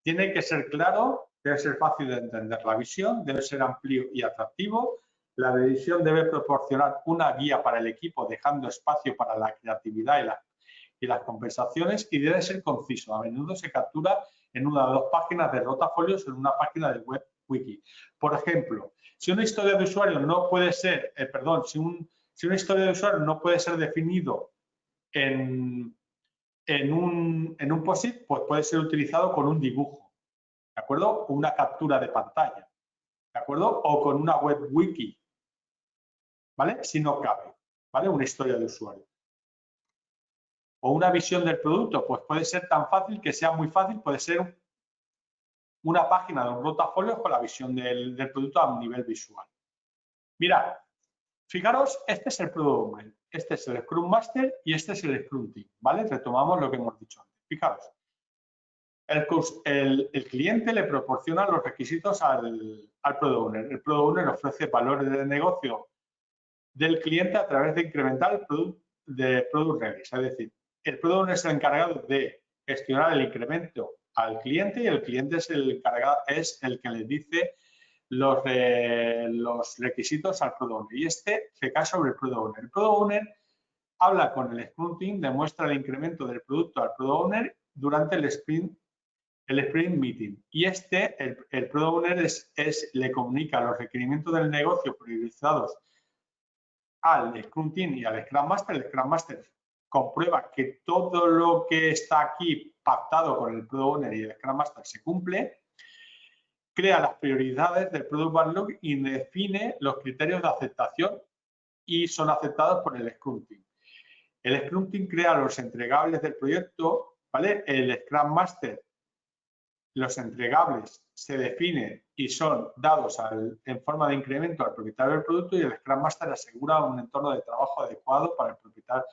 Tiene que ser claro, debe ser fácil de entender la visión, debe ser amplio y atractivo. La visión debe proporcionar una guía para el equipo, dejando espacio para la creatividad y las compensaciones, y debe ser conciso. A menudo se captura en una o dos páginas de rotafolios en una página de web wiki. Por ejemplo, si una historia de usuario no puede ser, si una historia de usuario no puede ser definido en un POSIT, pues puede ser utilizado con un dibujo, ¿de acuerdo? O una captura de pantalla, ¿de acuerdo? O con una web wiki, ¿vale? Si no cabe, ¿vale? Una historia de usuario. O una visión del producto, pues puede ser tan fácil que sea muy fácil, puede ser una página de un rotafolio con la visión del producto a un nivel visual. Mirad, fijaros, este es el Product Owner, este es el Scrum Master y este es el Scrum Team, ¿vale? Retomamos lo que hemos dicho antes. Fijaros, el cliente le proporciona los requisitos al Product Owner. El Product Owner ofrece valores de negocio del cliente a través de incrementar el Product Release, es decir, el Product Owner es el encargado de gestionar el incremento al cliente y el cliente es el que le dice los requisitos al Product Owner. Y este se cae sobre el Product Owner. El Product Owner habla con el Scrum Team, demuestra el incremento del producto al Product Owner durante el sprint meeting. Y el Product Owner le comunica los requerimientos del negocio priorizados al Scrum Team y al Scrum Master. El Scrum Master comprueba que todo lo que está aquí pactado con el Product Owner y el Scrum Master se cumple, crea las prioridades del Product Backlog y define los criterios de aceptación y son aceptados por el Scrum Team. El Scrum Team crea los entregables del proyecto, ¿vale? El Scrum Master, los entregables se definen y son dados en forma de incremento al propietario del producto y el Scrum Master asegura un entorno de trabajo adecuado para el propietario,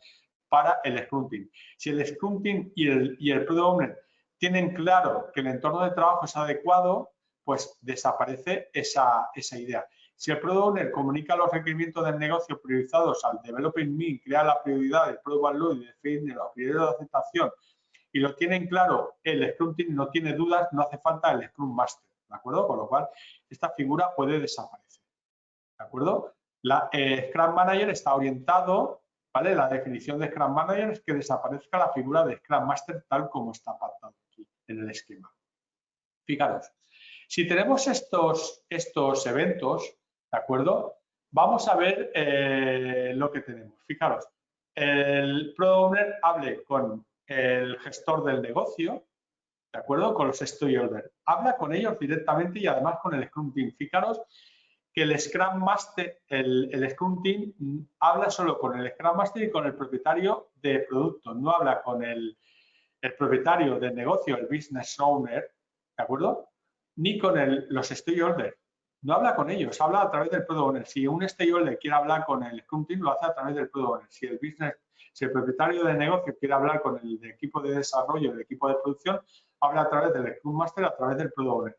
para el Scrum Team. Si el Scrum Team y el Product Owner tienen claro que el entorno de trabajo es adecuado, pues desaparece esa idea. Si el Product Owner comunica los requerimientos del negocio priorizados al Development Mean, crea la prioridad del Product Backlog y define los criterios de aceptación y lo tienen claro, el Scrum Team no tiene dudas, no hace falta el Scrum Master, ¿de acuerdo? Con lo cual, esta figura puede desaparecer, ¿de acuerdo? La Scrum Manager está orientado, ¿vale? La definición de Scrum Manager es que desaparezca la figura de Scrum Master tal como está pactado aquí en el esquema. Fijaros, si tenemos estos eventos, ¿de acuerdo? Vamos a ver lo que tenemos. Fijaros, el Product Owner hable con el gestor del negocio, ¿de acuerdo? Con los stakeholders. Habla con ellos directamente y además con el Scrum Team. Fijaros que el Scrum Master, el Scrum Team habla solo con el Scrum Master y con el propietario de producto. No habla con el propietario del negocio, el Business Owner, ¿de acuerdo? ni con los stakeholders. No habla con ellos, habla a través del Product Owner. Si un stakeholder quiere hablar con el Scrum Team, lo hace a través del Product Owner. Si el propietario de negocio quiere hablar con el equipo de desarrollo, el equipo de producción, habla a través del Scrum Master, a través del Product Owner.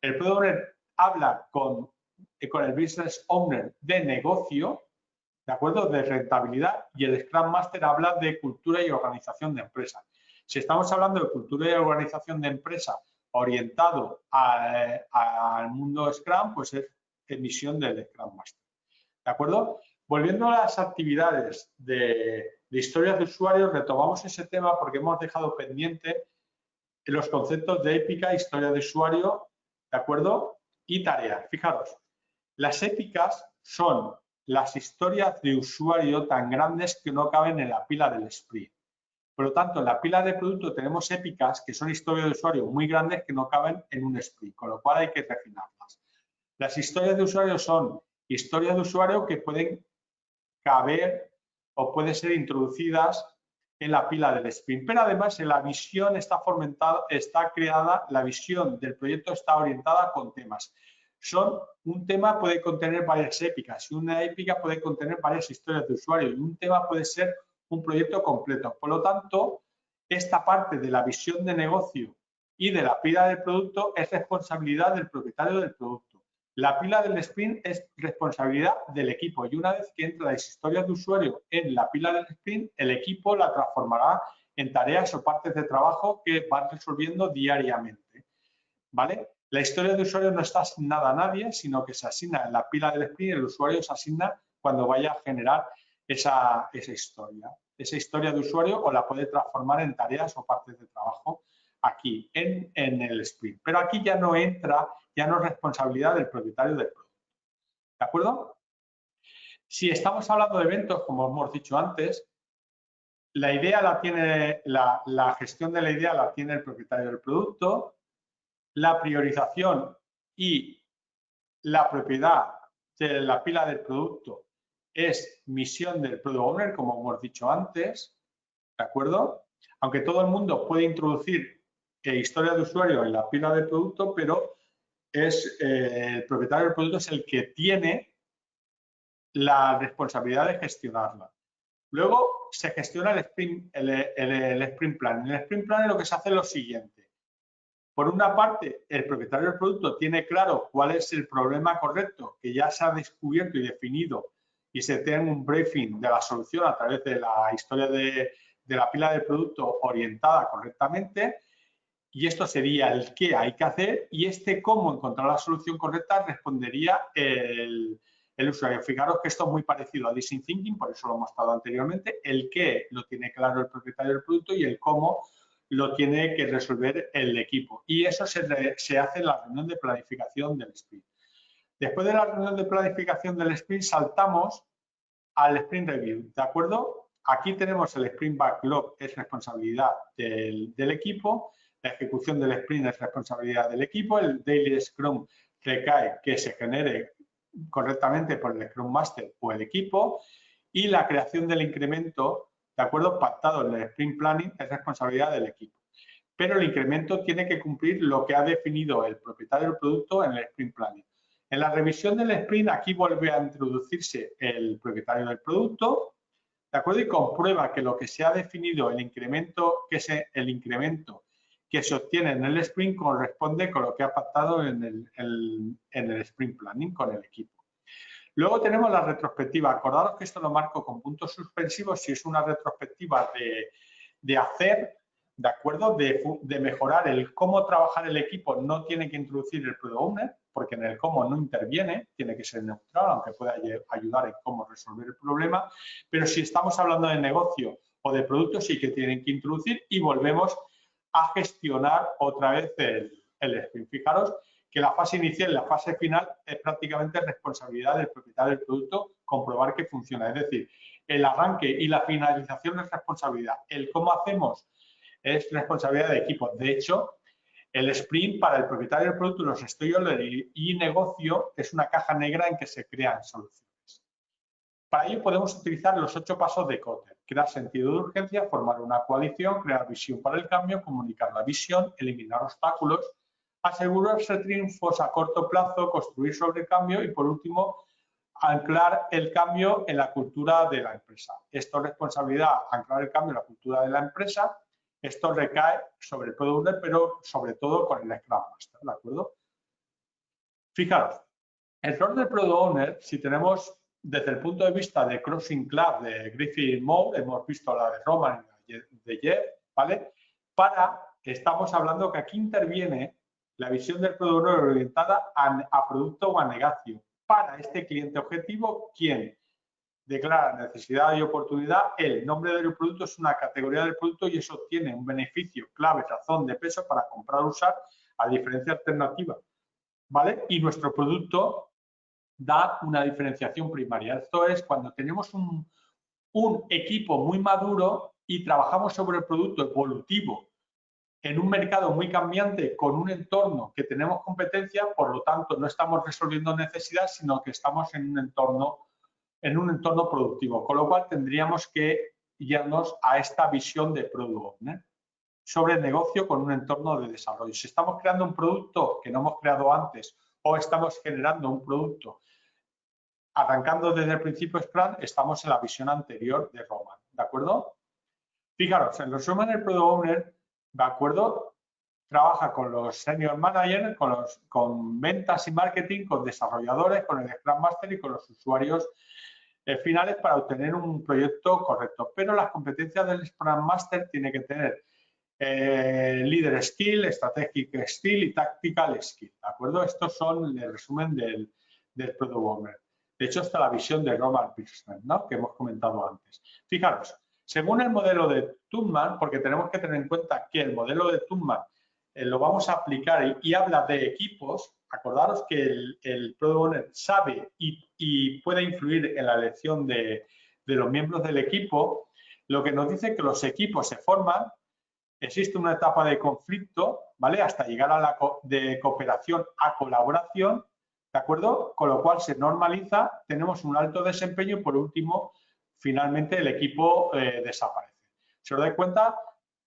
El Product Owner habla con el Business Owner de negocio, ¿de acuerdo? De rentabilidad, y el Scrum Master habla de cultura y organización de empresa. Si estamos hablando de cultura y organización de empresa orientado al mundo Scrum, pues es misión del Scrum Master. ¿De acuerdo? Volviendo a las actividades de historias de usuarios, retomamos ese tema porque hemos dejado pendiente los conceptos de épica, historia de usuario, ¿de acuerdo? Y tareas. Fijaros, las épicas son las historias de usuario tan grandes que no caben en la pila del sprint. Por lo tanto, en la pila de producto tenemos épicas que son historias de usuario muy grandes que no caben en un sprint, con lo cual hay que refinarlas. Las historias de usuario son historias de usuario que pueden caber o pueden ser introducidas en la pila del sprint, pero además en la visión está creada, la visión del proyecto está orientada con temas. Un tema puede contener varias épicas y una épica puede contener varias historias de usuario y un tema puede ser un proyecto completo. Por lo tanto, esta parte de la visión de negocio y de la pila del producto es responsabilidad del propietario del producto. La pila del sprint es responsabilidad del equipo y una vez que entra las historias de usuario en la pila del sprint, el equipo la transformará en tareas o partes de trabajo que van resolviendo diariamente. ¿Vale? La historia de usuario no está asignada a nadie, sino que se asigna en la pila del sprint y el usuario se asigna cuando vaya a generar esa historia. Esa historia de usuario o la puede transformar en tareas o partes de trabajo aquí en el sprint. Pero aquí ya no entra, ya no es responsabilidad del propietario del producto. ¿De acuerdo? Si estamos hablando de eventos, como hemos dicho antes, la idea la tiene, la gestión de la idea la tiene el propietario del producto, la priorización y la propiedad de la pila del producto es misión del Product Owner, como hemos dicho antes, ¿de acuerdo? Aunque todo el mundo puede introducir historia de usuario en la pila del producto, pero el propietario del producto es el que tiene la responsabilidad de gestionarla. Luego se gestiona el sprint plan. En el sprint plan lo que se hace es lo siguiente. Por una parte, el propietario del producto tiene claro cuál es el problema correcto que ya se ha descubierto y definido y se tiene un briefing de la solución a través de la historia de la pila del producto orientada correctamente, y esto sería el qué hay que hacer, y este cómo encontrar la solución correcta respondería el usuario. Fijaros que esto es muy parecido a Design Thinking, por eso lo hemos estado anteriormente. El qué lo tiene claro el propietario del producto y el cómo lo tiene que resolver el equipo. Y eso se hace en la reunión de planificación del sprint. Después de la reunión de planificación del sprint, saltamos al sprint review, ¿de acuerdo? Aquí tenemos el sprint backlog, es responsabilidad del equipo. La ejecución del sprint es responsabilidad del equipo. El daily scrum recae que se genere correctamente por el Scrum Master o el equipo, y la creación del incremento, de acuerdo, pactado en el Sprint Planning, es responsabilidad del equipo. Pero el incremento tiene que cumplir lo que ha definido el propietario del producto en el Sprint Planning. En la revisión del sprint, aquí vuelve a introducirse el propietario del producto, ¿de acuerdo? Y comprueba que lo que se ha definido, el incremento que se obtiene en el sprint corresponde con lo que ha pactado en el sprint planning con el equipo. Luego tenemos la retrospectiva. Acordaros que esto lo marco con puntos suspensivos si es una retrospectiva de hacer, ¿de acuerdo? De mejorar el cómo trabajar el equipo. No tiene que introducir el Product Owner, porque en el cómo no interviene, tiene que ser neutral, aunque pueda ayudar en cómo resolver el problema. Pero si estamos hablando de negocio o de producto, sí que tienen que introducir, y volvemos a gestionar otra vez el sprint. Fijaros que la fase inicial y la fase final es prácticamente responsabilidad del propietario del producto comprobar que funciona. Es decir, el arranque y la finalización es responsabilidad. El cómo hacemos es responsabilidad de equipo. De hecho, el sprint para el propietario del producto, los stakeholders y negocio es una caja negra en que se crean soluciones. Para ello podemos utilizar los 8 pasos de Kotter: crear sentido de urgencia, formar una coalición, crear visión para el cambio, comunicar la visión, eliminar obstáculos, asegurarse triunfos a corto plazo, construir sobre el cambio y, por último, anclar el cambio en la cultura de la empresa. Esto es responsabilidad, anclar el cambio en la cultura de la empresa. Esto recae sobre el Product Owner, pero sobre todo con el Scrum Master, ¿de acuerdo? Fijaros, el rol del Product Owner, si tenemos desde el punto de vista de Crossing Club de Griffith Moore, hemos visto la de Roman y de Jeff, ¿vale? Estamos hablando que aquí interviene la visión del Product Owner orientada a producto o a negocio para este cliente objetivo, quien declara necesidad y oportunidad. El nombre del producto es una categoría del producto y eso tiene un beneficio, clave, razón de peso para comprar o usar a diferencia alternativa, ¿vale? Y nuestro producto da una diferenciación primaria. Esto es cuando tenemos un equipo muy maduro y trabajamos sobre el producto evolutivo en un mercado muy cambiante con un entorno que tenemos competencia, por lo tanto no estamos resolviendo necesidades, sino que estamos en un entorno productivo, con lo cual tendríamos que guiarnos a esta visión de Product Owner sobre el negocio con un entorno de desarrollo. Si estamos creando un producto que no hemos creado antes o estamos generando un producto arrancando desde el principio Scrum, estamos en la visión anterior de Roman, ¿de acuerdo? Fijaros, en resumen, el Product Owner, ¿de acuerdo? Trabaja con los Senior Managers, con ventas y marketing, con desarrolladores, con el Scrum Master y con los usuarios finales para obtener un proyecto correcto. Pero las competencias del Scrum Master tiene que tener Leader Skill, Strategic Skill y Tactical Skill, ¿de acuerdo? Estos son el resumen del Product Owner. De hecho, está la visión de Roman Pearson, ¿no? Que hemos comentado antes. Fijaros, según el modelo de Tuckman, porque tenemos que tener en cuenta que el modelo de Tuckman lo vamos a aplicar y habla de equipos. Acordaros que el Product Owner sabe y puede influir en la elección de los miembros del equipo, lo que nos dice que los equipos se forman, existe una etapa de conflicto, ¿vale? Hasta llegar a de cooperación a colaboración, ¿de acuerdo? Con lo cual se normaliza, tenemos un alto desempeño y por último, finalmente el equipo desaparece. Si os dais cuenta,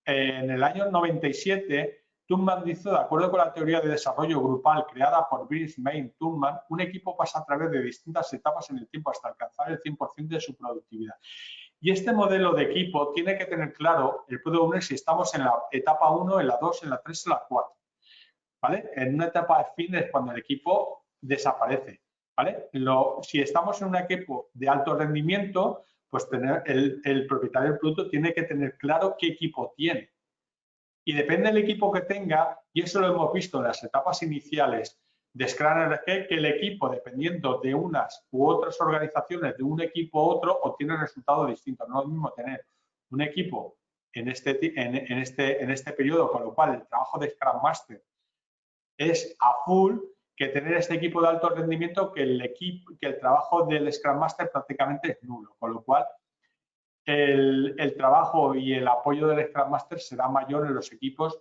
en el año 97, Tuckman dice, de acuerdo con la teoría de desarrollo grupal creada por Vince Main Tuckman, un equipo pasa a través de distintas etapas en el tiempo hasta alcanzar el 100% de su productividad. Y este modelo de equipo tiene que tener claro el Product Owner si estamos en la etapa 1, en la 2, en la 3, en la 4. ¿Vale? En una etapa de fin es cuando el equipo desaparece. ¿Vale? Si estamos en un equipo de alto rendimiento, pues el propietario del producto tiene que tener claro qué equipo tiene. Y depende del equipo que tenga, y eso lo hemos visto en las etapas iniciales de Scrum RG, que el equipo, dependiendo de unas u otras organizaciones, de un equipo u otro, obtiene resultados distintos. No es lo mismo tener un equipo en este periodo, con lo cual el trabajo de Scrum Master es a full, que tener este equipo de alto rendimiento, que el trabajo del Scrum Master prácticamente es nulo, con lo cual el trabajo y el apoyo del Scrum Master será mayor en los equipos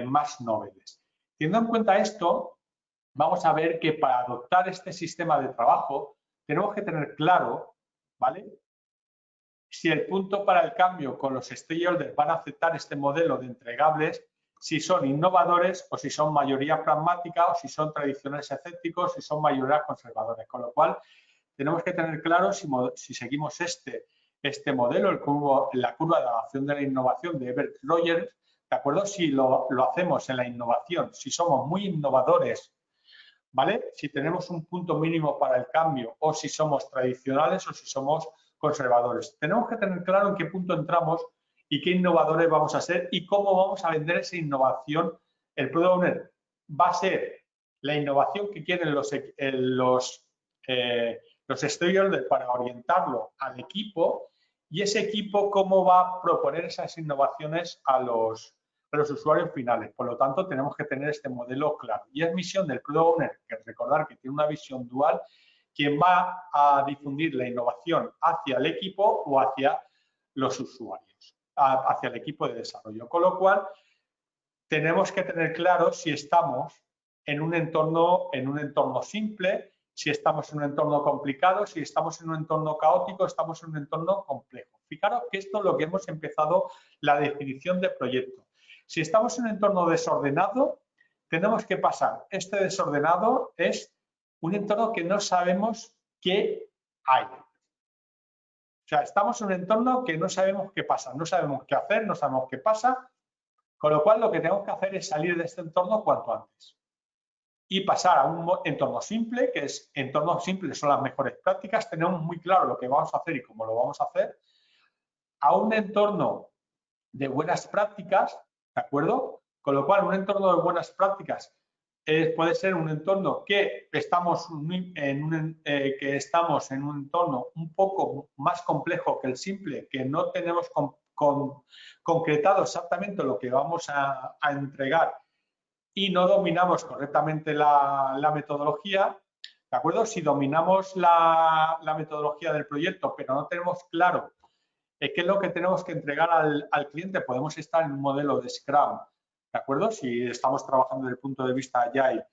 más nobles. Teniendo en cuenta esto, vamos a ver que para adoptar este sistema de trabajo tenemos que tener claro, ¿vale?, si el punto para el cambio con los stakeholders van a aceptar este modelo de entregables, si son innovadores o si son mayoría pragmática o si son tradicionales escépticos, si son mayoría conservadores. Con lo cual, tenemos que tener claro si seguimos este modelo, la curva de adaptación de la innovación de Everett Rogers, ¿de acuerdo? Si lo hacemos en la innovación, si somos muy innovadores, ¿vale? Si tenemos un punto mínimo para el cambio o si somos tradicionales o si somos conservadores. Tenemos que tener claro en qué punto entramos y qué innovadores vamos a ser y cómo vamos a vender esa innovación. El Product Owner va a ser la innovación que quieren los stakeholders para orientarlo al equipo y ese equipo cómo va a proponer esas innovaciones a los usuarios finales. Por lo tanto, tenemos que tener este modelo claro. Y es misión del Product Owner, que recordar que tiene una visión dual, quien va a difundir la innovación hacia el equipo o hacia los usuarios, hacia el equipo de desarrollo. Con lo cual, tenemos que tener claro si estamos en un entorno simple, si estamos en un entorno complicado, si estamos en un entorno caótico, estamos en un entorno complejo. Fijaros que esto es lo que hemos empezado, la definición de proyecto. Si estamos en un entorno desordenado, tenemos que pasar. Este desordenado es un entorno que no sabemos qué hay. O sea, estamos en un entorno que no sabemos qué pasa, no sabemos qué hacer, no sabemos qué pasa, con lo cual lo que tenemos que hacer es salir de este entorno cuanto antes y pasar a un entorno simple, que es entornos simples son las mejores prácticas, tenemos muy claro lo que vamos a hacer y cómo lo vamos a hacer, a un entorno de buenas prácticas, ¿de acuerdo? Con lo cual, un entorno de buenas prácticas puede ser un entorno que estamos en un entorno un poco más complejo que el simple, que no tenemos concretado exactamente lo que vamos a entregar y no dominamos correctamente la metodología, ¿de acuerdo? Si dominamos la metodología del proyecto, pero no tenemos claro qué es lo que tenemos que entregar al cliente, podemos estar en un modelo de Scrum, ¿de acuerdo? Si estamos trabajando desde el punto de vista Agile,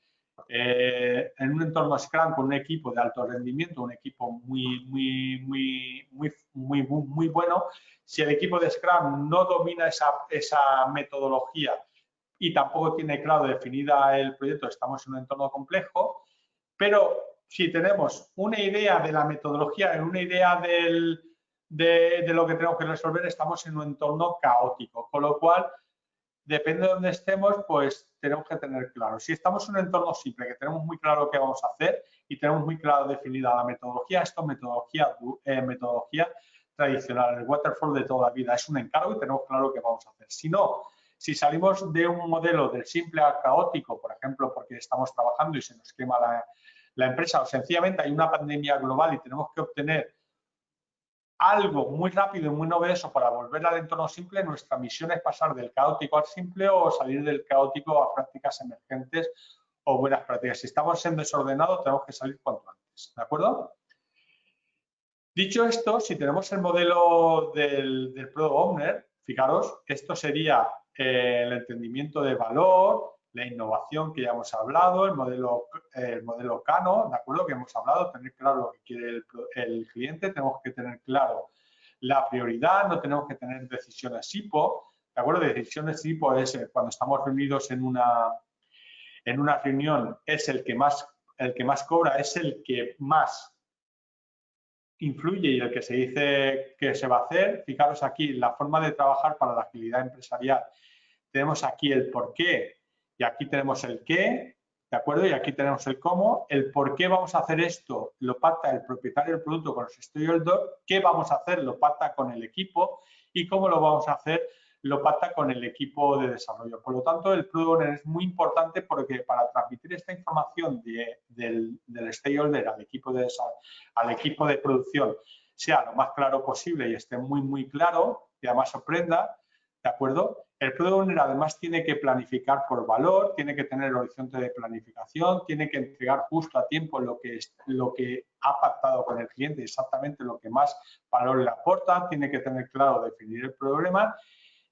en un entorno Scrum con un equipo de alto rendimiento, un equipo muy bueno, si el equipo de Scrum no domina esa metodología y tampoco tiene claro definida el proyecto, estamos en un entorno complejo, pero si tenemos una idea de la metodología, una idea de lo que tenemos que resolver, estamos en un entorno caótico, con lo cual, depende de dónde estemos, pues tenemos que tener claro. Si estamos en un entorno simple, que tenemos muy claro qué vamos a hacer y tenemos muy claro definida la metodología, esto es metodología tradicional, el waterfall de toda la vida, es un encargo y tenemos claro qué vamos a hacer. Si no, si salimos de un modelo del simple a caótico, por ejemplo, porque estamos trabajando y se nos quema la empresa o sencillamente hay una pandemia global y tenemos que obtener algo muy rápido y muy novedoso para volver al entorno simple, nuestra misión es pasar del caótico al simple o salir del caótico a prácticas emergentes o buenas prácticas. Si estamos en desordenado, tenemos que salir cuanto antes, ¿de acuerdo? Dicho esto, si tenemos el modelo del Product Owner, fijaros, esto sería el entendimiento de valor, la innovación que ya hemos hablado, el modelo Kano, ¿de acuerdo? Que hemos hablado, tener claro lo que quiere el cliente, tenemos que tener claro la prioridad, no tenemos que tener decisiones IPO, ¿de acuerdo? Decisiones IPO es cuando estamos reunidos en una reunión, es el que más cobra, es el que más influye y el que se dice que se va a hacer. Fijaros aquí, la forma de trabajar para la agilidad empresarial. Tenemos aquí el por qué y aquí tenemos el qué, ¿de acuerdo? Y aquí tenemos el cómo. El por qué vamos a hacer esto lo pacta el propietario del producto con los stakeholders. ¿Qué vamos a hacer? Lo pacta con el equipo. Y cómo lo vamos a hacer lo pacta con el equipo de desarrollo. Por lo tanto, el Product Owner es muy importante porque para transmitir esta información del stakeholder al equipo de producción sea lo más claro posible y esté muy claro y además sorprenda, ¿de acuerdo? El Product Owner además tiene que planificar por valor, tiene que tener horizonte de planificación, tiene que entregar justo a tiempo lo que ha pactado con el cliente, exactamente lo que más valor le aporta, tiene que tener claro definir el problema,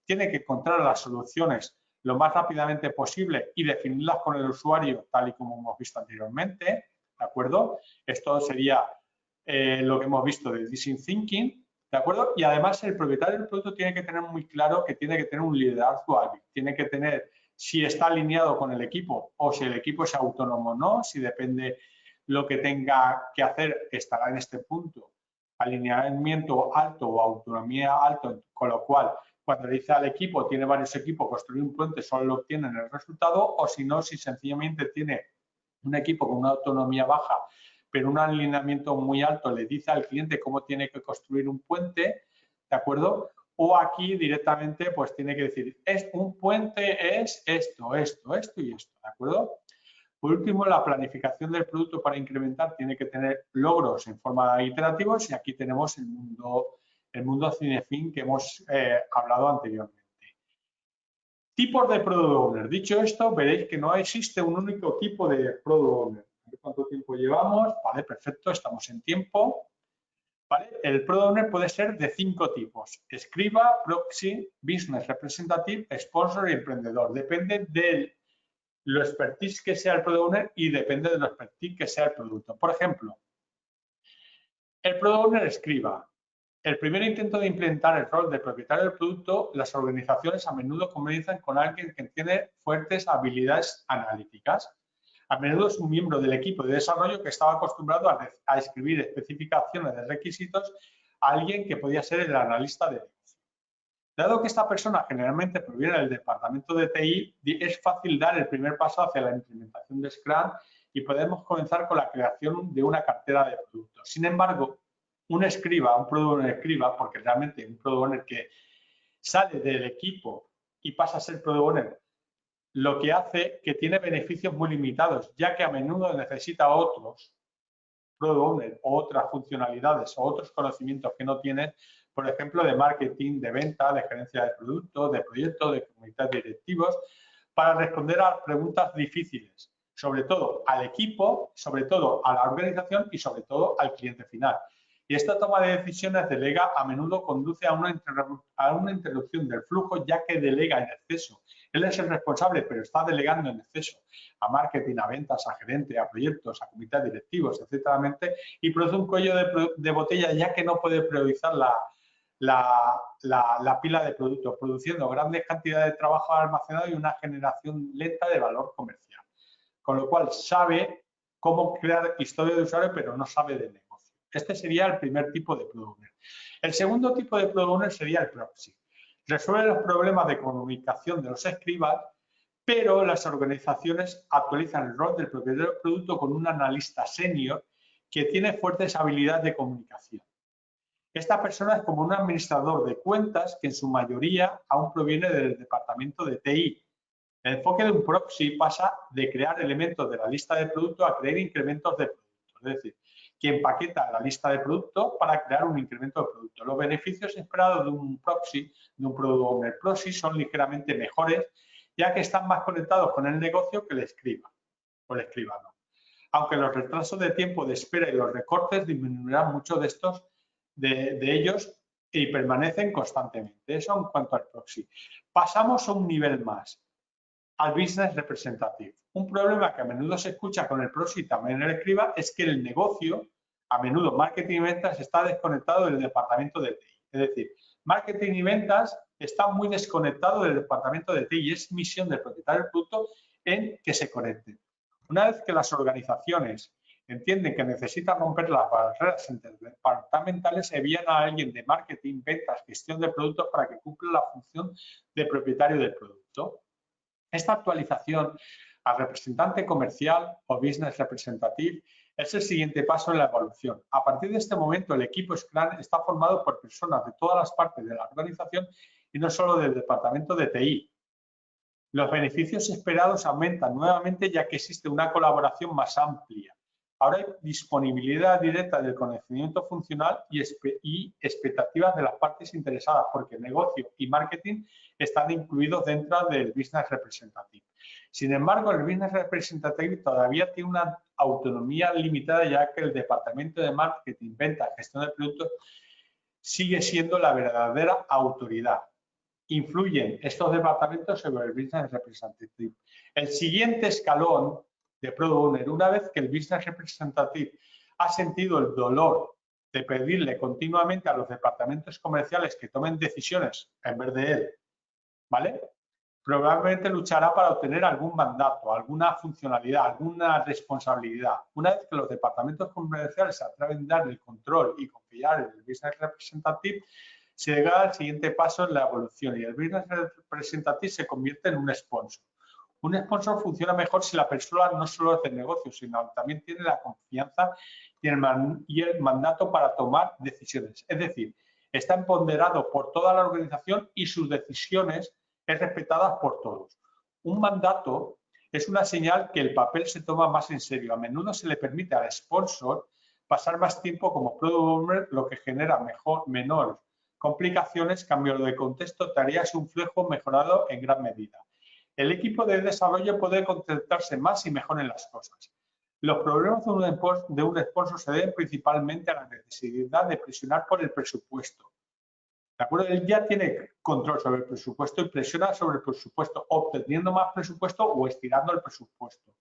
tiene que encontrar las soluciones lo más rápidamente posible y definirlas con el usuario tal y como hemos visto anteriormente, ¿de acuerdo? Esto sería lo que hemos visto de Design Thinking, ¿de acuerdo? Y además el propietario del producto tiene que tener muy claro que tiene que tener un liderazgo hábil, tiene que tener si está alineado con el equipo o si el equipo es autónomo o no, si depende lo que tenga que hacer, estará en este punto, alineamiento alto o autonomía alto, con lo cual cuando le dice al equipo, tiene varios equipos, construir un puente solo lo obtienen el resultado, o si no, si sencillamente tiene un equipo con una autonomía baja, pero un alineamiento muy alto, le dice al cliente cómo tiene que construir un puente, ¿de acuerdo? O aquí directamente, pues tiene que decir, un puente es esto y esto, ¿de acuerdo? Por último, la planificación del producto para incrementar tiene que tener logros en forma de iterativos y aquí tenemos el mundo Cinefin que hemos hablado anteriormente. Tipos de Product Owner. Dicho esto, veréis que no existe un único tipo de Product Owner. ¿Cuánto tiempo llevamos? Vale, perfecto, estamos en tiempo. ¿Vale? El Product Owner puede ser de 5 tipos. Escriba, Proxy, Business Representative, Sponsor y Emprendedor. Depende de lo expertise que sea el Product Owner y depende de lo expertise que sea el producto. Por ejemplo, el Product Owner escriba. el primer intento de implementar el rol de propietario del producto, las organizaciones a menudo comienzan con alguien que tiene fuertes habilidades analíticas. A menudo es un miembro del equipo de desarrollo que estaba acostumbrado a escribir especificaciones de requisitos a alguien que podía ser el analista de negocio. Dado que esta persona generalmente proviene del departamento de TI, es fácil dar el primer paso hacia la implementación de Scrum y podemos comenzar con la creación de una cartera de productos. Sin embargo, un product owner escriba, porque realmente un product owner que sale del equipo y pasa a ser product owner, lo que hace que tiene beneficios muy limitados, ya que a menudo necesita otros product owner o otras funcionalidades o otros conocimientos que no tiene, por ejemplo, de marketing, de venta, de gerencia de productos, de proyectos, de comités directivos, para responder a preguntas difíciles, sobre todo al equipo, sobre todo a la organización y sobre todo al cliente final. Y esta toma de decisiones a menudo conduce a una interrupción del flujo, ya que delega en exceso. Él es el responsable, pero está delegando en exceso a marketing, a ventas, a gerente, a proyectos, a comités directivos, etcétera, y produce un cuello de botella, ya que no puede priorizar la pila de productos, produciendo grandes cantidades de trabajo almacenado y una generación lenta de valor comercial. Con lo cual sabe cómo crear historia de usuario, pero no sabe de negocio. Este sería el primer tipo de product owner. El segundo tipo de product owner sería el proxy. Resuelve los problemas de comunicación de los escribas, pero las organizaciones actualizan el rol del propietario del producto con un analista senior que tiene fuertes habilidades de comunicación. Esta persona es como un administrador de cuentas que en su mayoría aún proviene del departamento de TI. El enfoque de un proxy pasa de crear elementos de la lista de productos a crear incrementos de productos. Es decir, que empaqueta la lista de productos para crear un incremento de productos. Los beneficios esperados de un proxy, de un product owner proxy, son ligeramente mejores, ya que están más conectados con el negocio que el escriba o el escribano. Aunque los retrasos de tiempo de espera y los recortes disminuirán mucho de ellos y permanecen constantemente. Eso en cuanto al proxy. Pasamos a un nivel más, al business representative. Un problema que a menudo se escucha con el proxy y también el escriba es que el negocio, a menudo marketing y ventas, está desconectado del departamento de TI. Es decir, marketing y ventas están muy desconectados del departamento de TI y es misión del propietario del producto en que se conecten. Una vez que las organizaciones entienden que necesitan romper las barreras interdepartamentales, envían a alguien de marketing, ventas, gestión de productos para que cumpla la función de propietario del producto. Esta actualización al representante comercial o business representative es el siguiente paso en la evolución. A partir de este momento, el equipo Scrum está formado por personas de todas las partes de la organización y no solo del departamento de TI. Los beneficios esperados aumentan nuevamente ya que existe una colaboración más amplia. Ahora hay disponibilidad directa del conocimiento funcional y expectativas de las partes interesadas, porque negocio y marketing están incluidos dentro del Business Representative. Sin embargo, el Business Representative todavía tiene una autonomía limitada, ya que el departamento de marketing, venta, gestión de productos sigue siendo la verdadera autoridad. Influyen estos departamentos sobre el Business Representative. El siguiente escalón de Product Owner, una vez que el Business Representative ha sentido el dolor de pedirle continuamente a los departamentos comerciales que tomen decisiones en vez de él, ¿vale? Probablemente luchará para obtener algún mandato, alguna funcionalidad, alguna responsabilidad. Una vez que los departamentos comerciales se atreven a dar el control y confiar en el Business Representative, se llega al siguiente paso en la evolución y el Business Representative se convierte en un sponsor. Un sponsor funciona mejor si la persona no solo hace negocios, sino también tiene la confianza y el mandato para tomar decisiones. Es decir, está empoderado por toda la organización y sus decisiones es respetadas por todos. Un mandato es una señal que el papel se toma más en serio. A menudo se le permite al sponsor pasar más tiempo como product owner, lo que genera menores complicaciones, cambio de contexto, tareas y un flujo mejorado en gran medida. El equipo de desarrollo puede concentrarse más y mejor en las cosas. Los problemas de un sponsor se deben principalmente a la necesidad de presionar por el presupuesto. ¿De acuerdo? Él ya tiene control sobre el presupuesto y presiona sobre el presupuesto, obteniendo más presupuesto o estirando el presupuesto.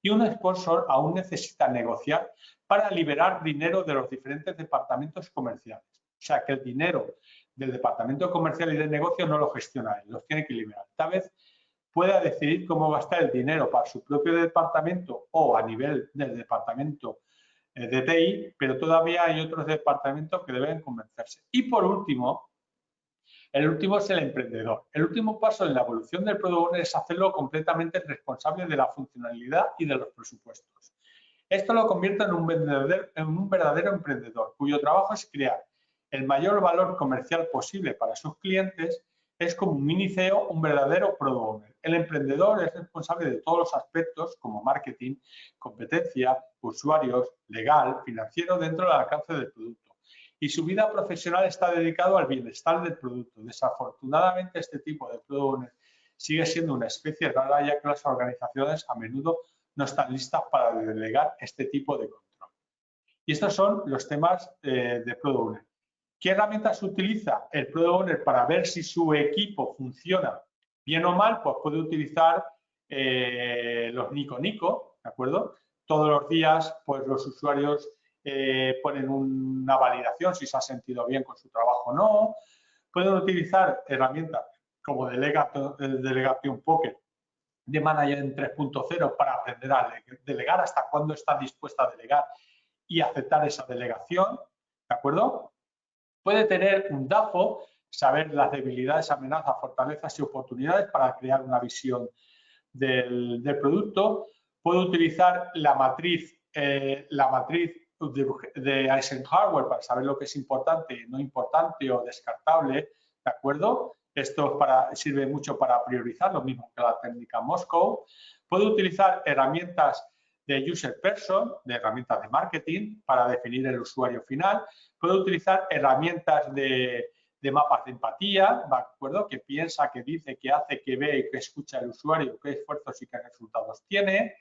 Y un sponsor aún necesita negociar para liberar dinero de los diferentes departamentos comerciales. sea, que el dinero del departamento comercial y de negocio no lo gestiona él, los tiene que liberar. Tal vez pueda decidir cómo gastar el dinero para su propio departamento o a nivel del departamento de TI, pero todavía hay otros departamentos que deben convencerse. Y por último, el último es el emprendedor. El último paso en la evolución del Product Owner es hacerlo completamente responsable de la funcionalidad y de los presupuestos. Esto lo convierte en un verdadero emprendedor, cuyo trabajo es crear el mayor valor comercial posible para sus clientes. Es como un mini CEO, un verdadero Product Owner. El emprendedor es responsable de todos los aspectos como marketing, competencia, usuarios, legal, financiero dentro del alcance del producto. Y su vida profesional está dedicado al bienestar del producto. Desafortunadamente, este tipo de Product Owner sigue siendo una especie rara, ya que las organizaciones a menudo no están listas para delegar este tipo de control. Y estos son los temas de Product Owner. ¿Qué herramientas utiliza el Product Owner para ver si su equipo funciona bien o mal? Pues puede utilizar los Nico, ¿de acuerdo? Todos los días, pues los usuarios ponen una validación si se ha sentido bien con su trabajo o no. Pueden utilizar herramientas como Delegation Pocket de Management 3.0 para aprender a delegar, hasta cuándo está dispuesta a delegar y aceptar esa delegación, ¿de acuerdo? Puede tener un DAFO, saber las debilidades, amenazas, fortalezas y oportunidades para crear una visión del producto. Puede utilizar la matriz de Eisenhower para saber lo que es importante, no importante o descartable, ¿de acuerdo? Esto sirve mucho para priorizar, lo mismo que la técnica Moscow. Puede utilizar herramientas de user person, de herramientas de marketing, para definir el usuario final. Puede utilizar herramientas de mapas de empatía, ¿de acuerdo? Que piensa, que dice, que hace, que ve y que escucha el usuario, qué esfuerzos y qué resultados tiene.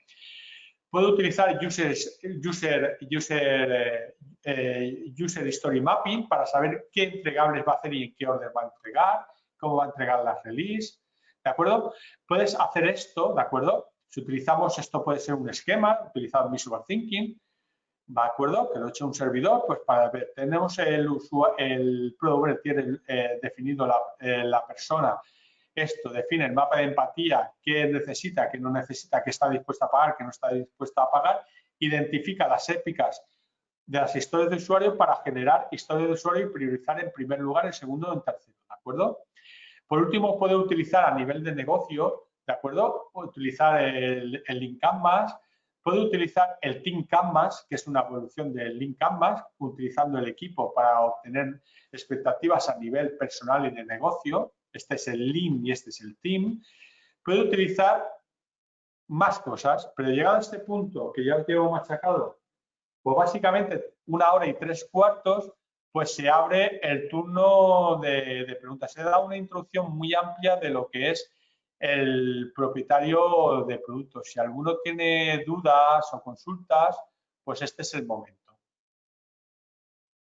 Puede utilizar User Story Mapping para saber qué entregables va a hacer y en qué orden va a entregar, cómo va a entregar las release, ¿de acuerdo? Puedes hacer esto, ¿de acuerdo? Si utilizamos esto, puede ser un esquema, utilizado Visual Thinking, ¿de acuerdo? Que lo he hecho un servidor, pues para ver, tenemos el Product Owner tiene definido la persona. Esto define el mapa de empatía, qué necesita, qué no necesita, qué está dispuesta a pagar, qué no está dispuesta a pagar. Identifica las épicas de las historias de usuario para generar historias de usuario y priorizar en primer lugar, en segundo o en tercero, ¿de acuerdo? Por último, puede utilizar a nivel de negocio, ¿de acuerdo? Puede utilizar el Lean Canvas, puede utilizar el Team Canvas, que es una evolución del Lean Canvas, utilizando el equipo para obtener expectativas a nivel personal y de negocio. Este es el Lean y este es el Team. Puede utilizar más cosas, pero llegado a este punto, que ya os llevo machacado, pues básicamente 1 hora y 3/4, pues se abre el turno de preguntas. Se da una introducción muy amplia de lo que es el propietario de productos. Si alguno tiene dudas o consultas, pues este es el momento.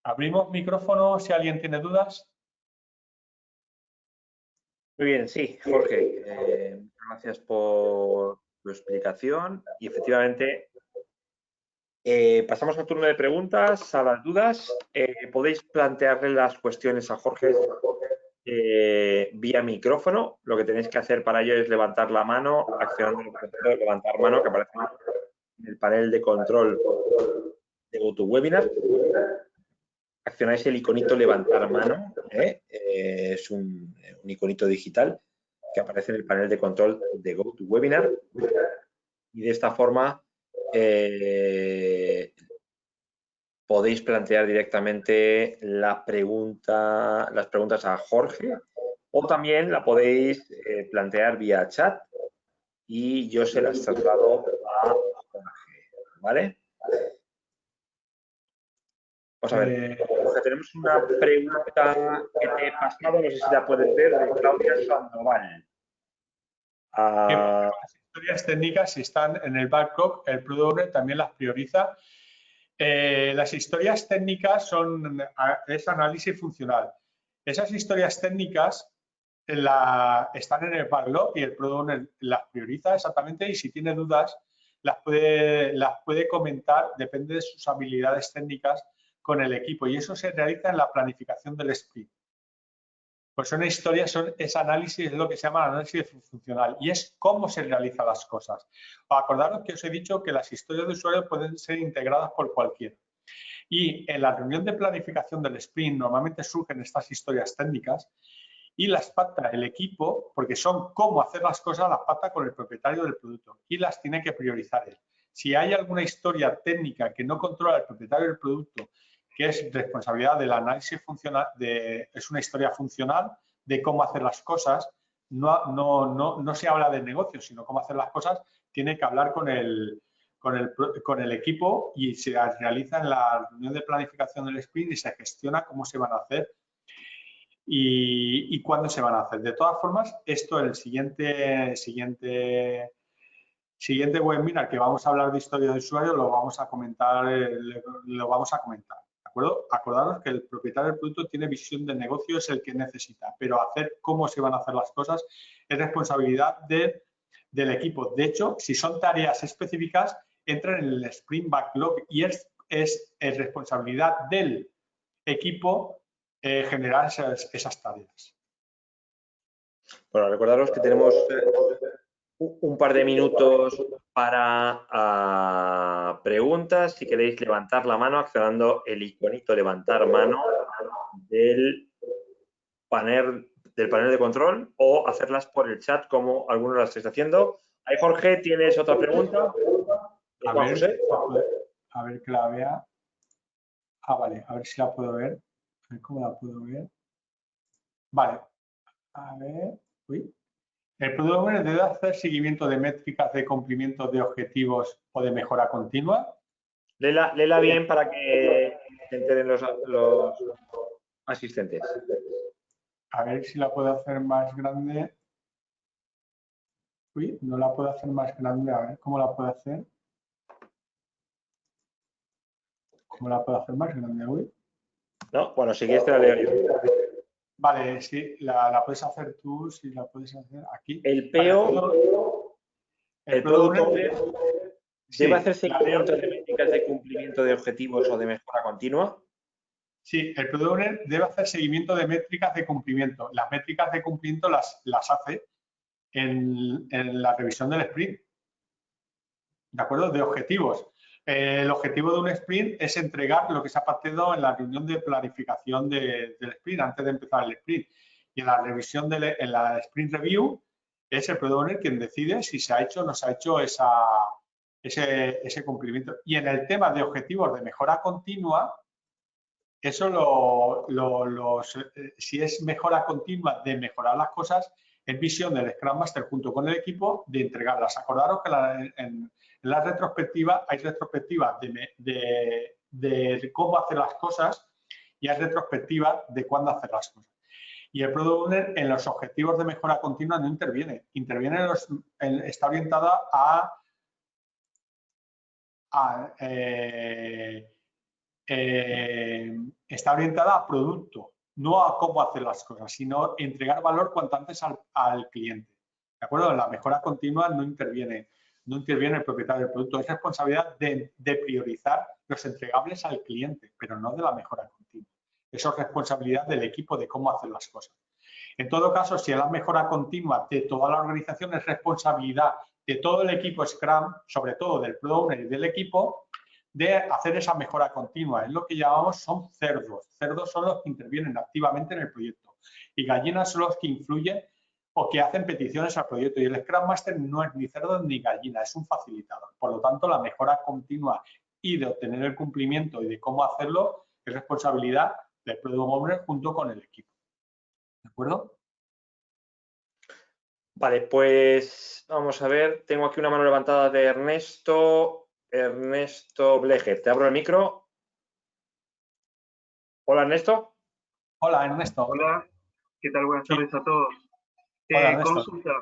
Abrimos micrófono si alguien tiene dudas. Muy bien, sí, Jorge. Gracias por tu explicación y efectivamente pasamos al turno de preguntas, a las dudas. Podéis plantearle las cuestiones a Jorge vía micrófono. Lo que tenéis que hacer para ello es levantar la mano, accionando el botón de levantar mano que aparece en el panel de control de GoToWebinar. Accionáis el iconito levantar mano, es un iconito digital que aparece en el panel de control de GoToWebinar y de esta forma podéis plantear directamente las preguntas a Jorge o también la podéis plantear vía chat y yo se las traslado a Jorge, ¿vale? Vamos a ver, Jorge, tenemos una pregunta que te he pasado, no sé si la puedes ver, de Claudia Sandoval. Las historias técnicas, si están en el backlog, el Product Owner también las prioriza. Las historias técnicas es análisis funcional. Esas historias técnicas están en el backlog y el Product Owner las prioriza exactamente y si tiene dudas las puede comentar, depende de sus habilidades técnicas, con el equipo y eso se realiza en la planificación del sprint. Pues una historia, es análisis, es lo que se llama análisis funcional y es cómo se realizan las cosas. Acordaros que os he dicho que las historias de usuario pueden ser integradas por cualquiera. Y en la reunión de planificación del sprint normalmente surgen estas historias técnicas y las pacta el equipo, porque son cómo hacer las cosas, las pacta con el propietario del producto y las tiene que priorizar él. Si hay alguna historia técnica que no controla el propietario del producto, que es responsabilidad del análisis funcional, es una historia funcional de cómo hacer las cosas, no se habla del negocio, sino cómo hacer las cosas, tiene que hablar con el equipo y se realiza en la reunión de planificación del sprint y se gestiona cómo se van a hacer y cuándo se van a hacer. De todas formas, esto en el siguiente webinar que vamos a hablar de historia de usuario lo vamos a comentar. ¿De acuerdo? Acordaros que el propietario del producto tiene visión de negocio, es el que necesita, pero hacer cómo se van a hacer las cosas es responsabilidad del equipo. De hecho, si son tareas específicas, entran en el Sprint Backlog y es responsabilidad del equipo generar esas tareas. Bueno, recordaros que tenemos un par de minutos para preguntas. Si queréis levantar la mano, accionando el iconito levantar mano del panel de control o hacerlas por el chat como algunos las estáis haciendo. Ahí, Jorge, ¿tienes otra pregunta? A ver que la vea. Vale, a ver si la puedo ver. A ver cómo la puedo ver. Vale, a ver. Uy. El Product Owner debe hacer seguimiento de métricas de cumplimiento de objetivos o de mejora continua. Léela bien para que se enteren los asistentes. A ver si la puedo hacer más grande. Uy, no la puedo hacer más grande. A ver cómo la puedo hacer. ¿Cómo la puedo hacer más grande? Uy. No, bueno, si quieres te la leo yo. Vale, sí, la puedes hacer tú, si la puedes hacer aquí. El PO, el Product Owner, ¿debe hacer seguimiento de métricas de cumplimiento de objetivos o de mejora continua? Sí, el Product Owner debe hacer seguimiento de métricas de cumplimiento. Las métricas de cumplimiento las hace en la revisión del sprint. ¿De acuerdo? De objetivos. El objetivo de un sprint es entregar lo que se ha pactado en la reunión de planificación del sprint, antes de empezar el sprint. Y en la revisión, en la sprint review, es el Product Owner quien decide si se ha hecho o no se ha hecho ese cumplimiento. Y en el tema de objetivos de mejora continua, eso si es mejora continua de mejorar las cosas, es visión del Scrum Master junto con el equipo de entregarlas. Acordaros que en la retrospectiva hay retrospectiva de cómo hacer las cosas y hay retrospectiva de cuándo hacer las cosas. Y el Product Owner en los objetivos de mejora continua no interviene. Está orientada está orientada a producto, no a cómo hacer las cosas, sino entregar valor cuanto antes al cliente. ¿De acuerdo? La mejora continua no interviene el propietario del producto. Es responsabilidad de priorizar los entregables al cliente, pero no de la mejora continua. Eso es responsabilidad del equipo de cómo hacer las cosas. En todo caso, si es la mejora continua de toda la organización, es responsabilidad de todo el equipo Scrum, sobre todo del Product Owner y del equipo, de hacer esa mejora continua. Es lo que llamamos son cerdos. Cerdos son los que intervienen activamente en el proyecto y gallinas son los que influyen o que hacen peticiones al proyecto. Y el Scrum Master no es ni cerdo ni gallina, es un facilitador. Por lo tanto, la mejora continua y de obtener el cumplimiento y de cómo hacerlo es responsabilidad del Product Owner junto con el equipo. ¿De acuerdo? Vale, pues vamos a ver. Tengo aquí una mano levantada de Ernesto Bleje. Te abro el micro. Hola, Ernesto. Hola, Ernesto. Hola, ¿qué tal? Buenas tardes a todos. Hola, Ernesto. Consulta,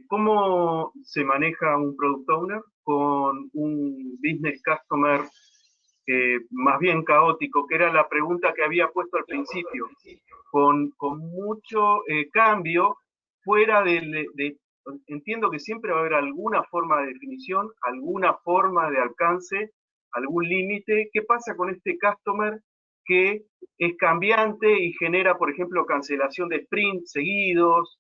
¿cómo se maneja un Product Owner con un Business Customer más bien caótico, que era la pregunta que había puesto al principio, con mucho cambio fuera entiendo que siempre va a haber alguna forma de definición, alguna forma de alcance, algún límite. ¿Qué pasa con este customer que es cambiante y genera, por ejemplo, cancelación de sprints seguidos?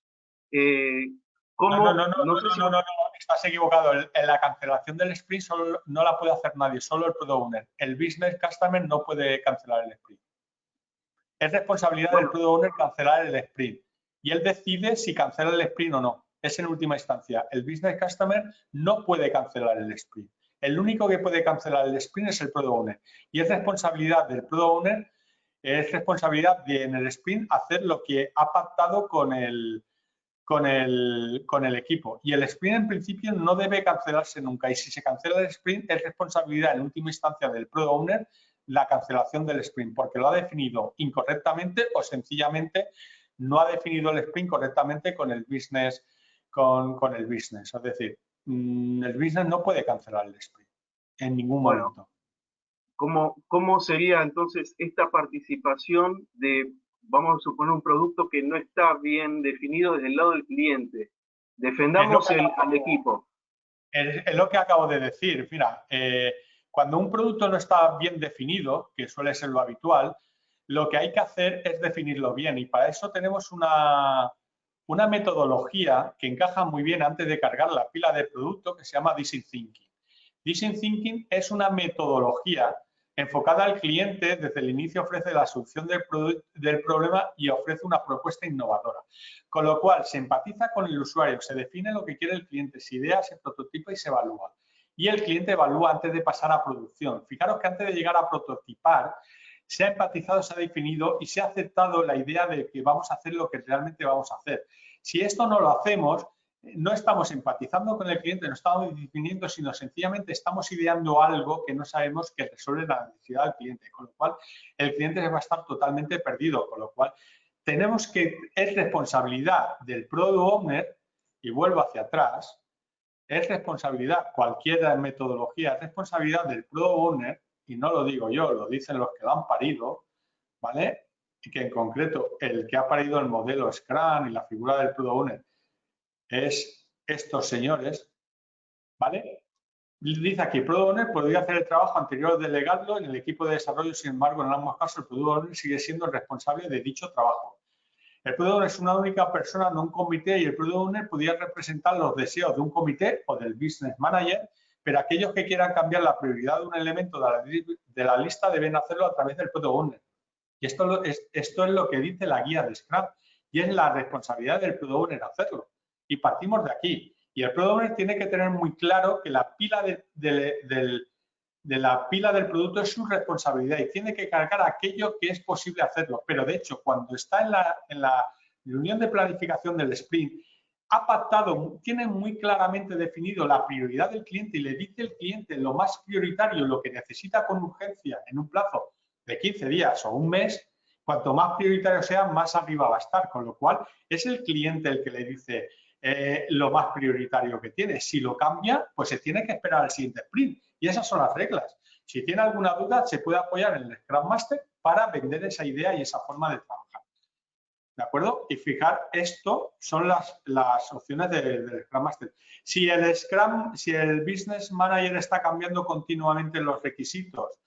¿Cómo? No sé si... No, estás equivocado. En la cancelación del sprint no la puede hacer nadie, solo el product owner. El business customer no puede cancelar el sprint. Es responsabilidad del product owner cancelar el sprint. Y él decide si cancela el sprint o no. Es en última instancia. El business customer no puede cancelar el sprint. El único que puede cancelar el sprint es el product owner. Y es responsabilidad del product owner, es responsabilidad de en el sprint hacer lo que ha pactado con el equipo. Y el sprint en principio no debe cancelarse nunca. Y si se cancela el sprint es responsabilidad en última instancia del product owner la cancelación del sprint, porque lo ha definido incorrectamente o sencillamente no ha definido el sprint correctamente con el business. Con el business. Es decir, el business no puede cancelar el sprint en ningún momento. ¿Cómo sería entonces esta participación de, vamos a suponer, un producto que no está bien definido desde el lado del cliente? Defendamos al equipo. Es lo que acabo de decir. Mira, cuando un producto no está bien definido, que suele ser lo habitual, lo que hay que hacer es definirlo bien. Y para eso tenemos una metodología que encaja muy bien antes de cargar la pila de producto que se llama Design Thinking. Design Thinking es una metodología enfocada al cliente. Desde el inicio ofrece la solución del problema y ofrece una propuesta innovadora. Con lo cual, se empatiza con el usuario, se define lo que quiere el cliente, se idea, se prototipa y se evalúa. Y el cliente evalúa antes de pasar a producción. Fijaros que antes de llegar a prototipar, se ha empatizado, se ha definido y se ha aceptado la idea de que vamos a hacer lo que realmente vamos a hacer. Si esto no lo hacemos, no estamos empatizando con el cliente, no estamos definiendo, sino sencillamente estamos ideando algo que no sabemos que resuelve la necesidad del cliente, con lo cual el cliente va a estar totalmente perdido, con lo cual tenemos que, es responsabilidad del product owner, y vuelvo hacia atrás, es responsabilidad, cualquier metodología, es responsabilidad del product owner, y no lo digo yo, lo dicen los que lo han parido, ¿vale? Y que en concreto el que ha parido el modelo Scrum y la figura del product owner es estos señores, ¿vale? Dice aquí, Product Owner podría hacer el trabajo anterior de delegarlo en el equipo de desarrollo, sin embargo, en ambos casos, el Product Owner sigue siendo el responsable de dicho trabajo. El Product Owner es una única persona, no un comité, y el Product Owner podría representar los deseos de un comité o del Business Manager, pero aquellos que quieran cambiar la prioridad de un elemento de la lista deben hacerlo a través del Product Owner. Y esto es lo que dice la guía de Scrum, y es la responsabilidad del Product Owner hacerlo. Y partimos de aquí. Y el Product Owner tiene que tener muy claro que la pila de la pila del producto es su responsabilidad y tiene que cargar aquello que es posible hacerlo. Pero, de hecho, cuando está en la reunión de planificación del sprint, ha pactado, tiene muy claramente definido la prioridad del cliente y le dice al cliente lo más prioritario, lo que necesita con urgencia en un plazo de 15 días o un mes. Cuanto más prioritario sea, más arriba va a estar. Con lo cual, es el cliente el que le dice lo más prioritario que tiene. Si lo cambia, pues se tiene que esperar al siguiente sprint. Y esas son las reglas. Si tiene alguna duda, se puede apoyar en el Scrum Master para vender esa idea y esa forma de trabajar. ¿De acuerdo? Y fijar, esto son las opciones del Scrum Master. Si el Business Manager está cambiando continuamente los requisitos,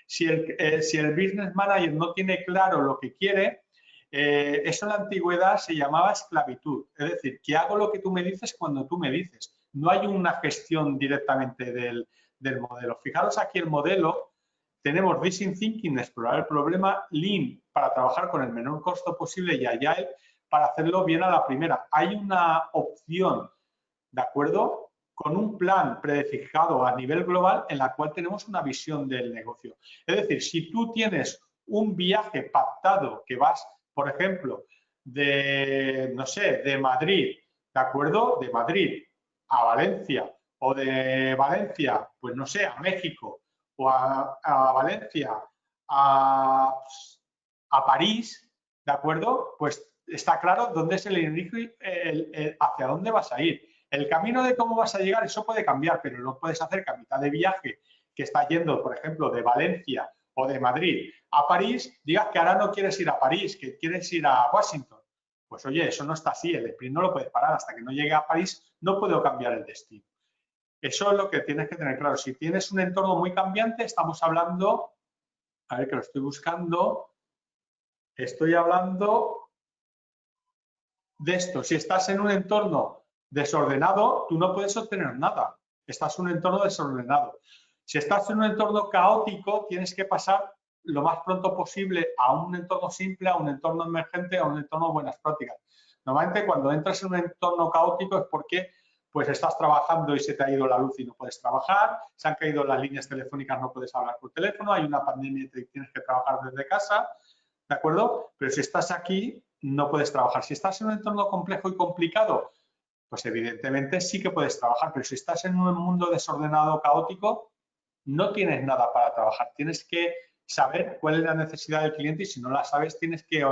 si el Business Manager no tiene claro lo que quiere, eso en la antigüedad se llamaba esclavitud. Es decir, que hago lo que tú me dices cuando tú me dices. No hay una gestión directamente del modelo. Fijaros aquí el modelo, tenemos Design Thinking, explorar el problema, Lean, para trabajar con el menor costo posible, y Agile, para hacerlo bien a la primera. Hay una opción, ¿de acuerdo?, con un plan predefijado a nivel global en la cual tenemos una visión del negocio. Es decir, si tú tienes un viaje pactado que vas, por ejemplo, no sé, de Madrid, ¿de acuerdo?, de Madrid a Valencia, o de Valencia, pues no sé, a México, o a Valencia a París, ¿de acuerdo? Pues está claro dónde es el inicio, hacia dónde vas a ir. El camino de cómo vas a llegar, eso puede cambiar, pero no puedes hacer que a mitad de viaje, que está yendo, por ejemplo, de Valencia o de Madrid a París, digas que ahora no quieres ir a París, que quieres ir a Washington. Pues oye, eso no está así, el sprint no lo puedes parar, hasta que no llegue a París no puedo cambiar el destino. Eso es lo que tienes que tener claro. Si tienes un entorno muy cambiante, estamos hablando, a ver que lo estoy buscando, estoy hablando de esto. Si estás en un entorno desordenado, tú no puedes obtener nada. Estás en un entorno desordenado. Si estás en un entorno caótico, tienes que pasar lo más pronto posible a un entorno simple, a un entorno emergente, a un entorno de buenas prácticas. Normalmente cuando entras en un entorno caótico es porque pues estás trabajando y se te ha ido la luz y no puedes trabajar, se han caído las líneas telefónicas, no puedes hablar por teléfono, hay una pandemia y tienes que trabajar desde casa, ¿de acuerdo? Pero si estás aquí, no puedes trabajar. Si estás en un entorno complejo y complicado, pues evidentemente sí que puedes trabajar, pero si estás en un mundo desordenado, caótico, no tienes nada para trabajar. Tienes que saber cuál es la necesidad del cliente y si no la sabes, tienes que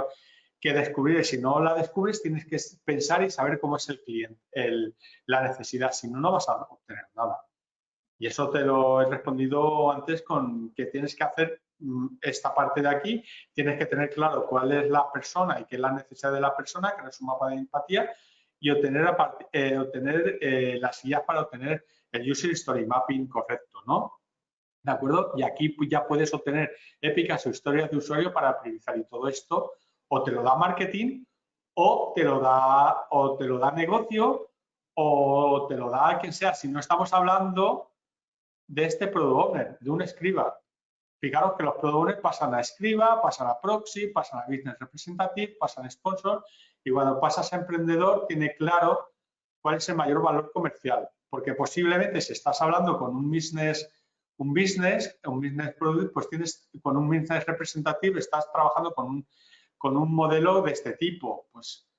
descubrir. Si no la descubres, tienes que pensar y saber cómo es el cliente, la necesidad. Si no, no vas a obtener nada. Y eso te lo he respondido antes con que tienes que hacer esta parte de aquí. Tienes que tener claro cuál es la persona y qué es la necesidad de la persona, que no es un mapa de empatía, y obtener las guías para obtener el User Story Mapping correcto, ¿no? ¿De acuerdo? Y aquí ya puedes obtener épicas o historias de usuario para priorizar, y todo esto o te lo da marketing o te lo da negocio o te lo da quien sea. Si no estamos hablando de este product owner, de un escriba. Fijaros que los product owners pasan a escriba, pasan a proxy, pasan a business representative, pasan a sponsor, y cuando pasas a emprendedor tiene claro cuál es el mayor valor comercial, porque posiblemente si estás hablando con un business product, pues tienes con un business representative, estás trabajando con un modelo de este tipo, pues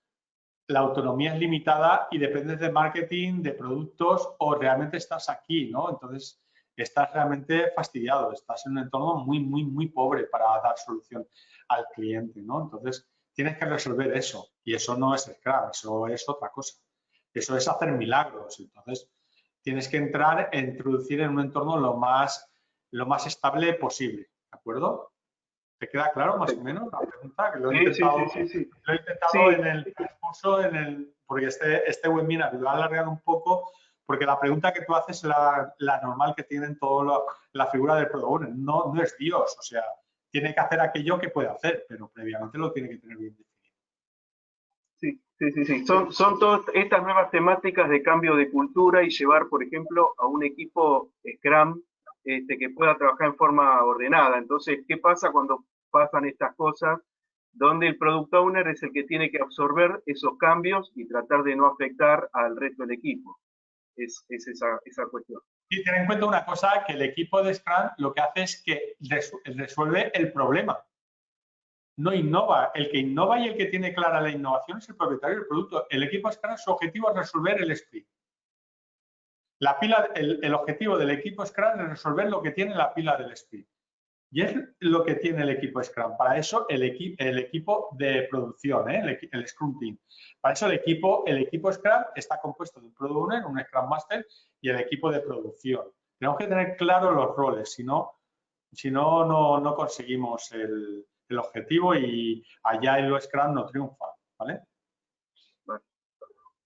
la autonomía es limitada y dependes de marketing, de productos, o realmente estás aquí, ¿no? Entonces estás realmente fastidiado, estás en un entorno muy, muy, muy pobre para dar solución al cliente, ¿no? Entonces tienes que resolver eso, y eso no es Scrum, eso es otra cosa. Eso es hacer milagros. Entonces tienes que entrar e introducir en un entorno lo más estable posible, ¿de acuerdo? ¿Te queda claro más o menos la pregunta? Que lo he intentado, Lo he intentado en el curso, porque este webinar lo ha alargado un poco, porque la pregunta que tú haces es la normal que tienen toda la figura del product owner. No es Dios, o sea, tiene que hacer aquello que puede hacer, pero previamente lo tiene que tener bien definido. Sí. Son todas estas nuevas temáticas de cambio de cultura y llevar, por ejemplo, a un equipo Scrum que pueda trabajar en forma ordenada. Entonces, ¿qué pasa cuando pasan estas cosas? Donde el product owner es el que tiene que absorber esos cambios y tratar de no afectar al resto del equipo. Es esa cuestión. Y ten en cuenta una cosa, que el equipo de Scrum lo que hace es que resuelve el problema. No innova. El que innova y el que tiene clara la innovación es el propietario del producto. El equipo Scrum, su objetivo es resolver el sprint. El objetivo del equipo Scrum es resolver lo que tiene la pila del sprint. Y es lo que tiene el equipo Scrum. Para eso el equipo de producción, el Scrum Team. Para eso el equipo Scrum está compuesto de un Product Owner, un Scrum Master y el equipo de producción. Tenemos que tener claros los roles, si no conseguimos el objetivo, y allá en lo Scrum no triunfa, ¿vale? Vale.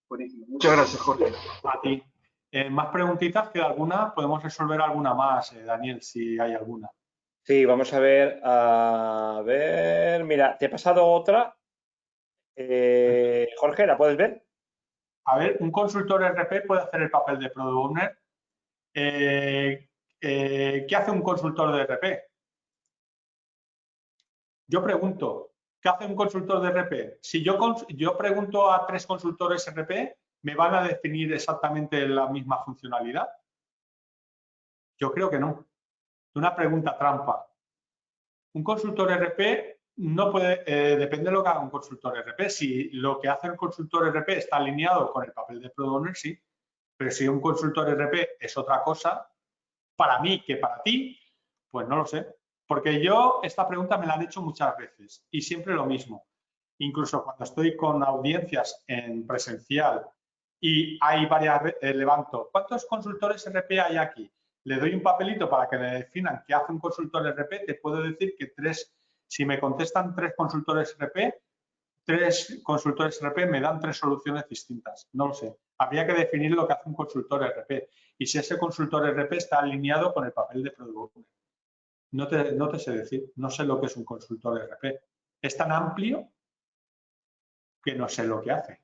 Buenísimo. Muchas gracias, Jorge. A ti. ¿Más preguntitas? ¿Queda alguna? Podemos resolver alguna más, Daniel, si hay alguna. Sí, vamos a ver. Mira, te he pasado otra. Jorge, ¿la puedes ver? A ver, un consultor RP puede hacer el papel de Product Owner. ¿Qué hace un consultor de RP? Yo pregunto, ¿qué hace un consultor de RP? Si yo pregunto a 3 consultores RP, ¿me van a definir exactamente la misma funcionalidad? Yo creo que no. Una pregunta trampa. Un consultor RP no puede, depende de lo que haga un consultor RP. Si lo que hace el consultor RP está alineado con el papel de Product Owner, sí. Pero si un consultor RP es otra cosa, para mí que para ti, pues no lo sé. Porque yo esta pregunta me la han hecho muchas veces y siempre lo mismo. Incluso cuando estoy con audiencias en presencial y hay varias, levanto, ¿cuántos consultores RP hay aquí? Le doy un papelito para que me definan qué hace un consultor RP, te puedo decir que si me contestan 3 consultores RP, 3 consultores RP me dan 3 soluciones distintas. No lo sé. habría que definir lo que hace un consultor RP y si ese consultor RP está alineado con el papel de Product Owner. No te sé decir, no sé lo que es un consultor RP. Es tan amplio que no sé lo que hace.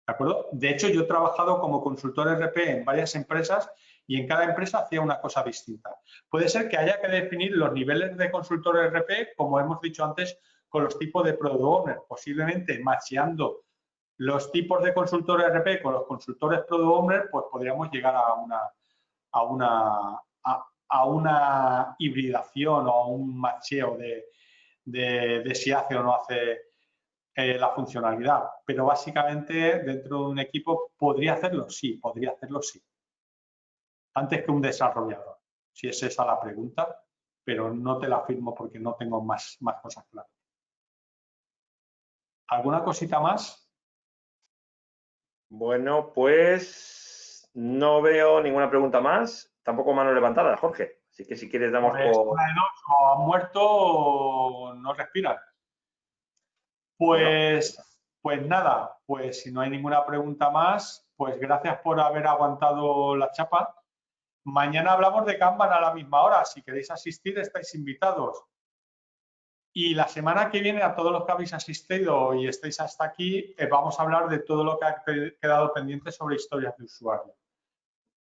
¿De acuerdo? De hecho, yo he trabajado como consultor RP en varias empresas y en cada empresa hacía una cosa distinta. Puede ser que haya que definir los niveles de consultor RP, como hemos dicho antes, con los tipos de Product Owner, posiblemente macheando los tipos de consultor RP con los consultores Product Owner, pues podríamos llegar a una hibridación o a un macheo de si hace o no hace la funcionalidad. Pero básicamente dentro de un equipo podría hacerlo, sí, podría hacerlo, sí. Antes que un desarrollador, si es esa la pregunta, pero no te la afirmo porque no tengo más cosas claras. ¿Alguna cosita más? Bueno, pues no veo ninguna pregunta más. Tampoco mano levantada, Jorge. Así que si quieres damos Pues por... una de dos, o han muerto o no respiran. Pues nada, pues si no hay ninguna pregunta más, pues gracias por haber aguantado la chapa. Mañana hablamos de Kanban a la misma hora. Si queréis asistir, estáis invitados. Y la semana que viene, a todos los que habéis asistido y estáis hasta aquí, vamos a hablar de todo lo que ha quedado pendiente sobre historias de usuario.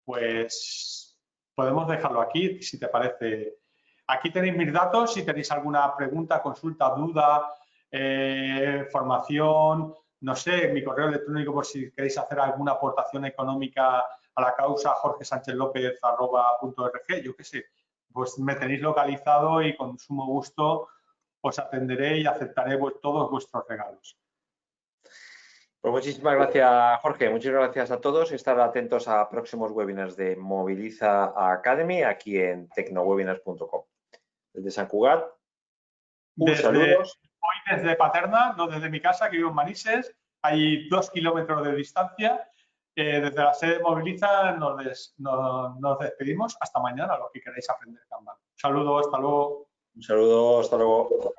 Pues podemos dejarlo aquí, si te parece. Aquí tenéis mis datos, si tenéis alguna pregunta, consulta, duda, formación, no sé, mi correo electrónico por si queréis hacer alguna aportación económica a la causa, jorgesanchez.lopez@.org, yo qué sé, pues me tenéis localizado y con sumo gusto os atenderé y aceptaré todos vuestros regalos. Pues muchísimas gracias, Jorge. Muchas gracias a todos. Estar atentos a próximos webinars de Moviliza Academy aquí en tecnowebinars.com. Desde Sant Cugat, saludos. Hoy desde Paterna, no desde mi casa, que vivo en Manises. Hay 2 kilómetros de distancia. Desde la sede de Moviliza nos despedimos. Hasta mañana, los que queráis aprender Kanban. Saludos, hasta luego. Un saludo, hasta luego.